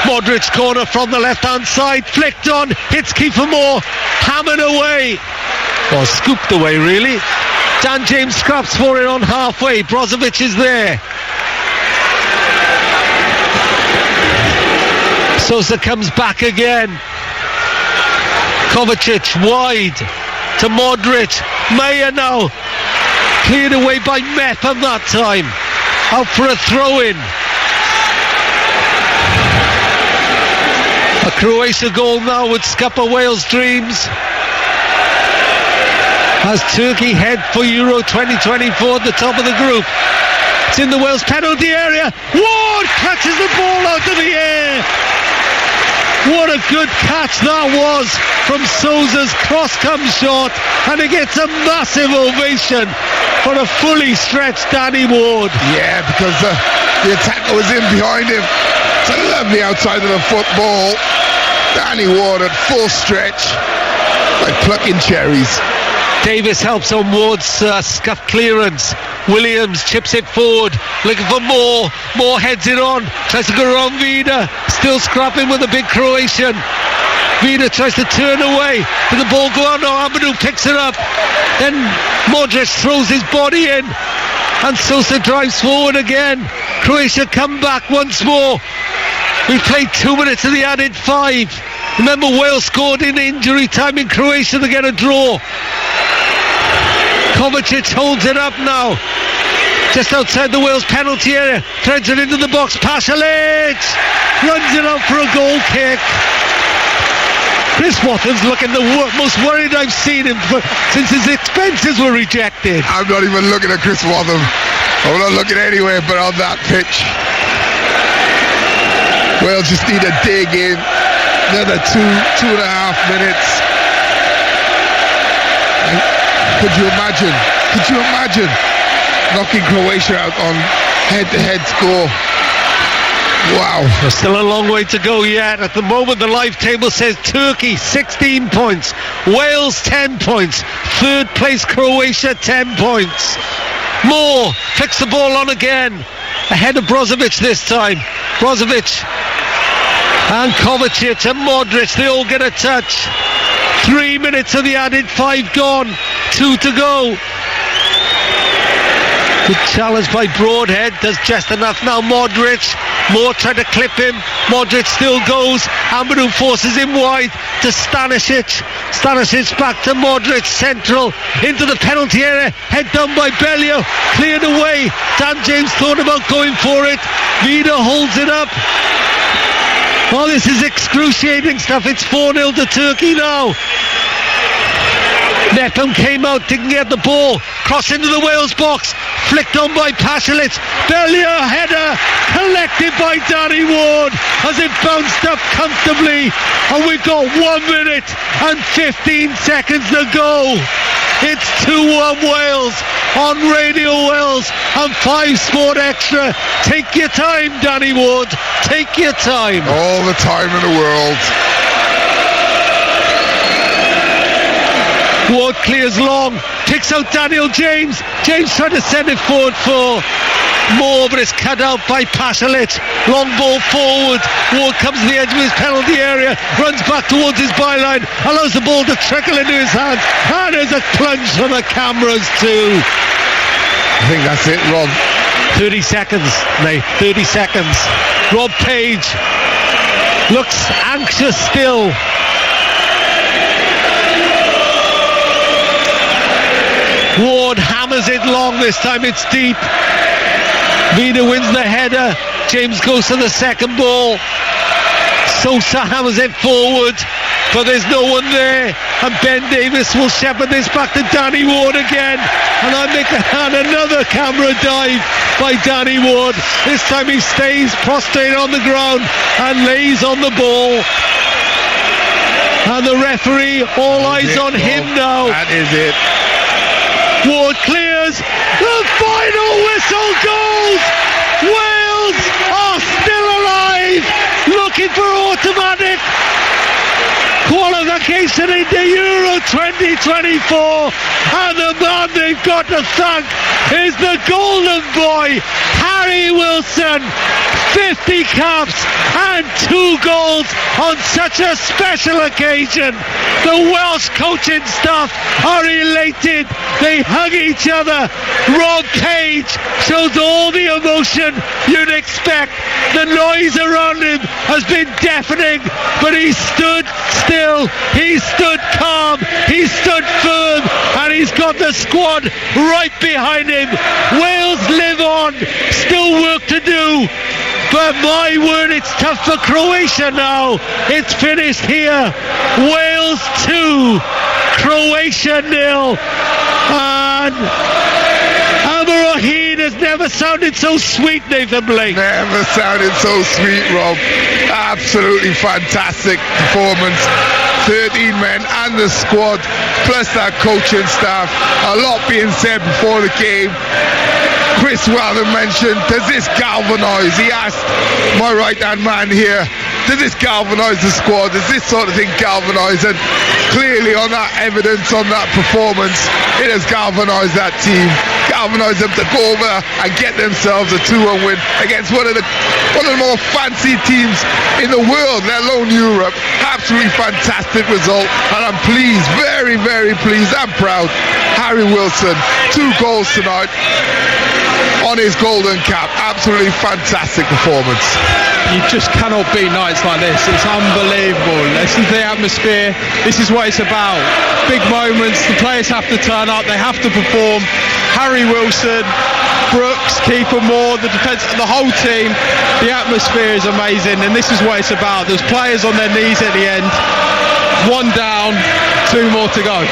Modric corner from the left-hand side. Flicked on. Hits Kiefer Moore. Hammered away. Or scooped away, really. Dan James scraps for it on halfway. Brozovic is there. Sosa comes back again. Kovacic wide to Modric. Maya now cleared away by Mepham that time. Out for a throw-in. A Croatia goal now would scupper Wales' dreams as Turkey head for Euro 2024 at the top of the group. It's in the Wales penalty area. Ward catches the ball out of the air. What a good catch that was from Sosa's. Cross comes short and it gets a massive ovation for a fully stretched Danny Ward. Yeah, because the attacker was in behind him. It's a lovely outside of the football. Danny Ward at full stretch, like plucking cherries. Davis helps on Ward's scuff clearance. Williams chips it forward, looking for Moore. Moore heads it on, tries to go around Vida. Still scrapping with a big Croatian. Vida tries to turn away, but the ball go out. No, Amadou picks it up. Then Modric throws his body in, and Sosa drives forward again. Croatia come back once more. We played 2 minutes of the added 5. Remember, Wales scored in injury time in Croatia to get a draw. Kovacic holds it up now. Just outside the Wales penalty area. Threads it into the box. Pasalic runs it out for a goal kick. Chris Watham's looking the most worried I've seen him since his expenses were rejected. I'm not even looking at Chris Watham. I'm not looking anywhere but on that pitch. Wales just need to dig in. Another 2.5 minutes. Could you imagine knocking Croatia out on head-to-head score? Wow. There's still a long way to go yet. At the moment the live table says Turkey 16 points, Wales 10 points, third place Croatia 10 points. Moore flicks the ball on again, ahead of Brozovic this time. Brozovic and Kovacic and Modric, they all get a touch. 3 minutes of the added, 5 gone, 2 to go. Good challenge by Broadhead, does just enough now. Modric, Moore trying to clip him. Modric still goes. Amadou forces him wide to Stanisic. Stanisic back to Modric, central into the penalty area. Head done by Bellio, cleared away. Dan James thought about going for it. Vida holds it up. Oh, this is excruciating stuff. It's 4-0 to Turkey now. Nepham came out, didn't get the ball. Cross into the Wales box. Flicked on by Pasalic. Bellio header collected by Danny Ward as it bounced up comfortably. And we've got 1 minute and 15 seconds to go. It's 2-1 Wales on Radio Wales and 5 Sport Extra. Take your time, Danny Ward. Take your time. All the time in the world. Ward clears long, picks out Daniel James. James trying to send it forward for Moore, but it's cut out by Pasalic. Long ball forward. Ward comes to the edge of his penalty area, runs back towards his byline, allows the ball to trickle into his hands, and there's a plunge from the cameras too. I think that's it, Rob. 30 seconds, mate. 30 seconds. Rob Page looks anxious still. Ward hammers it long this time, it's deep. Vida wins the header. James goes to the second ball. Sosa hammers it forward, but there's no one there. And Ben Davis will shepherd this back to Danny Ward again. And another camera dive by Danny Ward. This time he stays prostrate on the ground and lays on the ball. And the referee, all eyes on him now. That is it. Ward clears, the final whistle goes! Wales are still alive, looking for automatic qualification into Euro 2024, and the man they've got to thank is the golden boy, Harry Wilson. 50 caps and 2 goals on such a special occasion. The Welsh coaching staff are elated. They hug each other. Rob Page shows all the emotion you'd expect. The noise around him has been deafening, but he stood still. He stood calm. He stood firm, and he's got the squad right behind him. Wales live on. Still work to do. But my word, it's tough for Croatia now. It's finished here. Wales 2, Croatia 0. And Alma Rahid has never sounded so sweet, Nathan Blake. Never sounded so sweet, Rob. Absolutely fantastic performance. 13 men and the squad, plus that coaching staff. A lot being said before the game. Chris Watham mentioned, does this galvanise? He asked my right-hand man here, does this galvanise the squad? Does this sort of thing galvanise? And clearly on that evidence, on that performance, it has galvanised that team. Galvanised them to go over and get themselves a 2-1 win against one of the more fancy teams in the world, let alone Europe. Absolutely fantastic result, and I'm pleased, very, very pleased and proud. Harry Wilson, 2 goals tonight. on his golden cap. Absolutely fantastic performance. You just cannot beat nights like this. It's unbelievable. This is the atmosphere. This is what it's about. Big moments. The players have to turn up. They have to perform. Harry Wilson, Brooks, Keeper Moore, the defence, the whole team. The atmosphere is amazing, and this is what it's about. There's players on their knees at the end. 1 down, 2 more to go.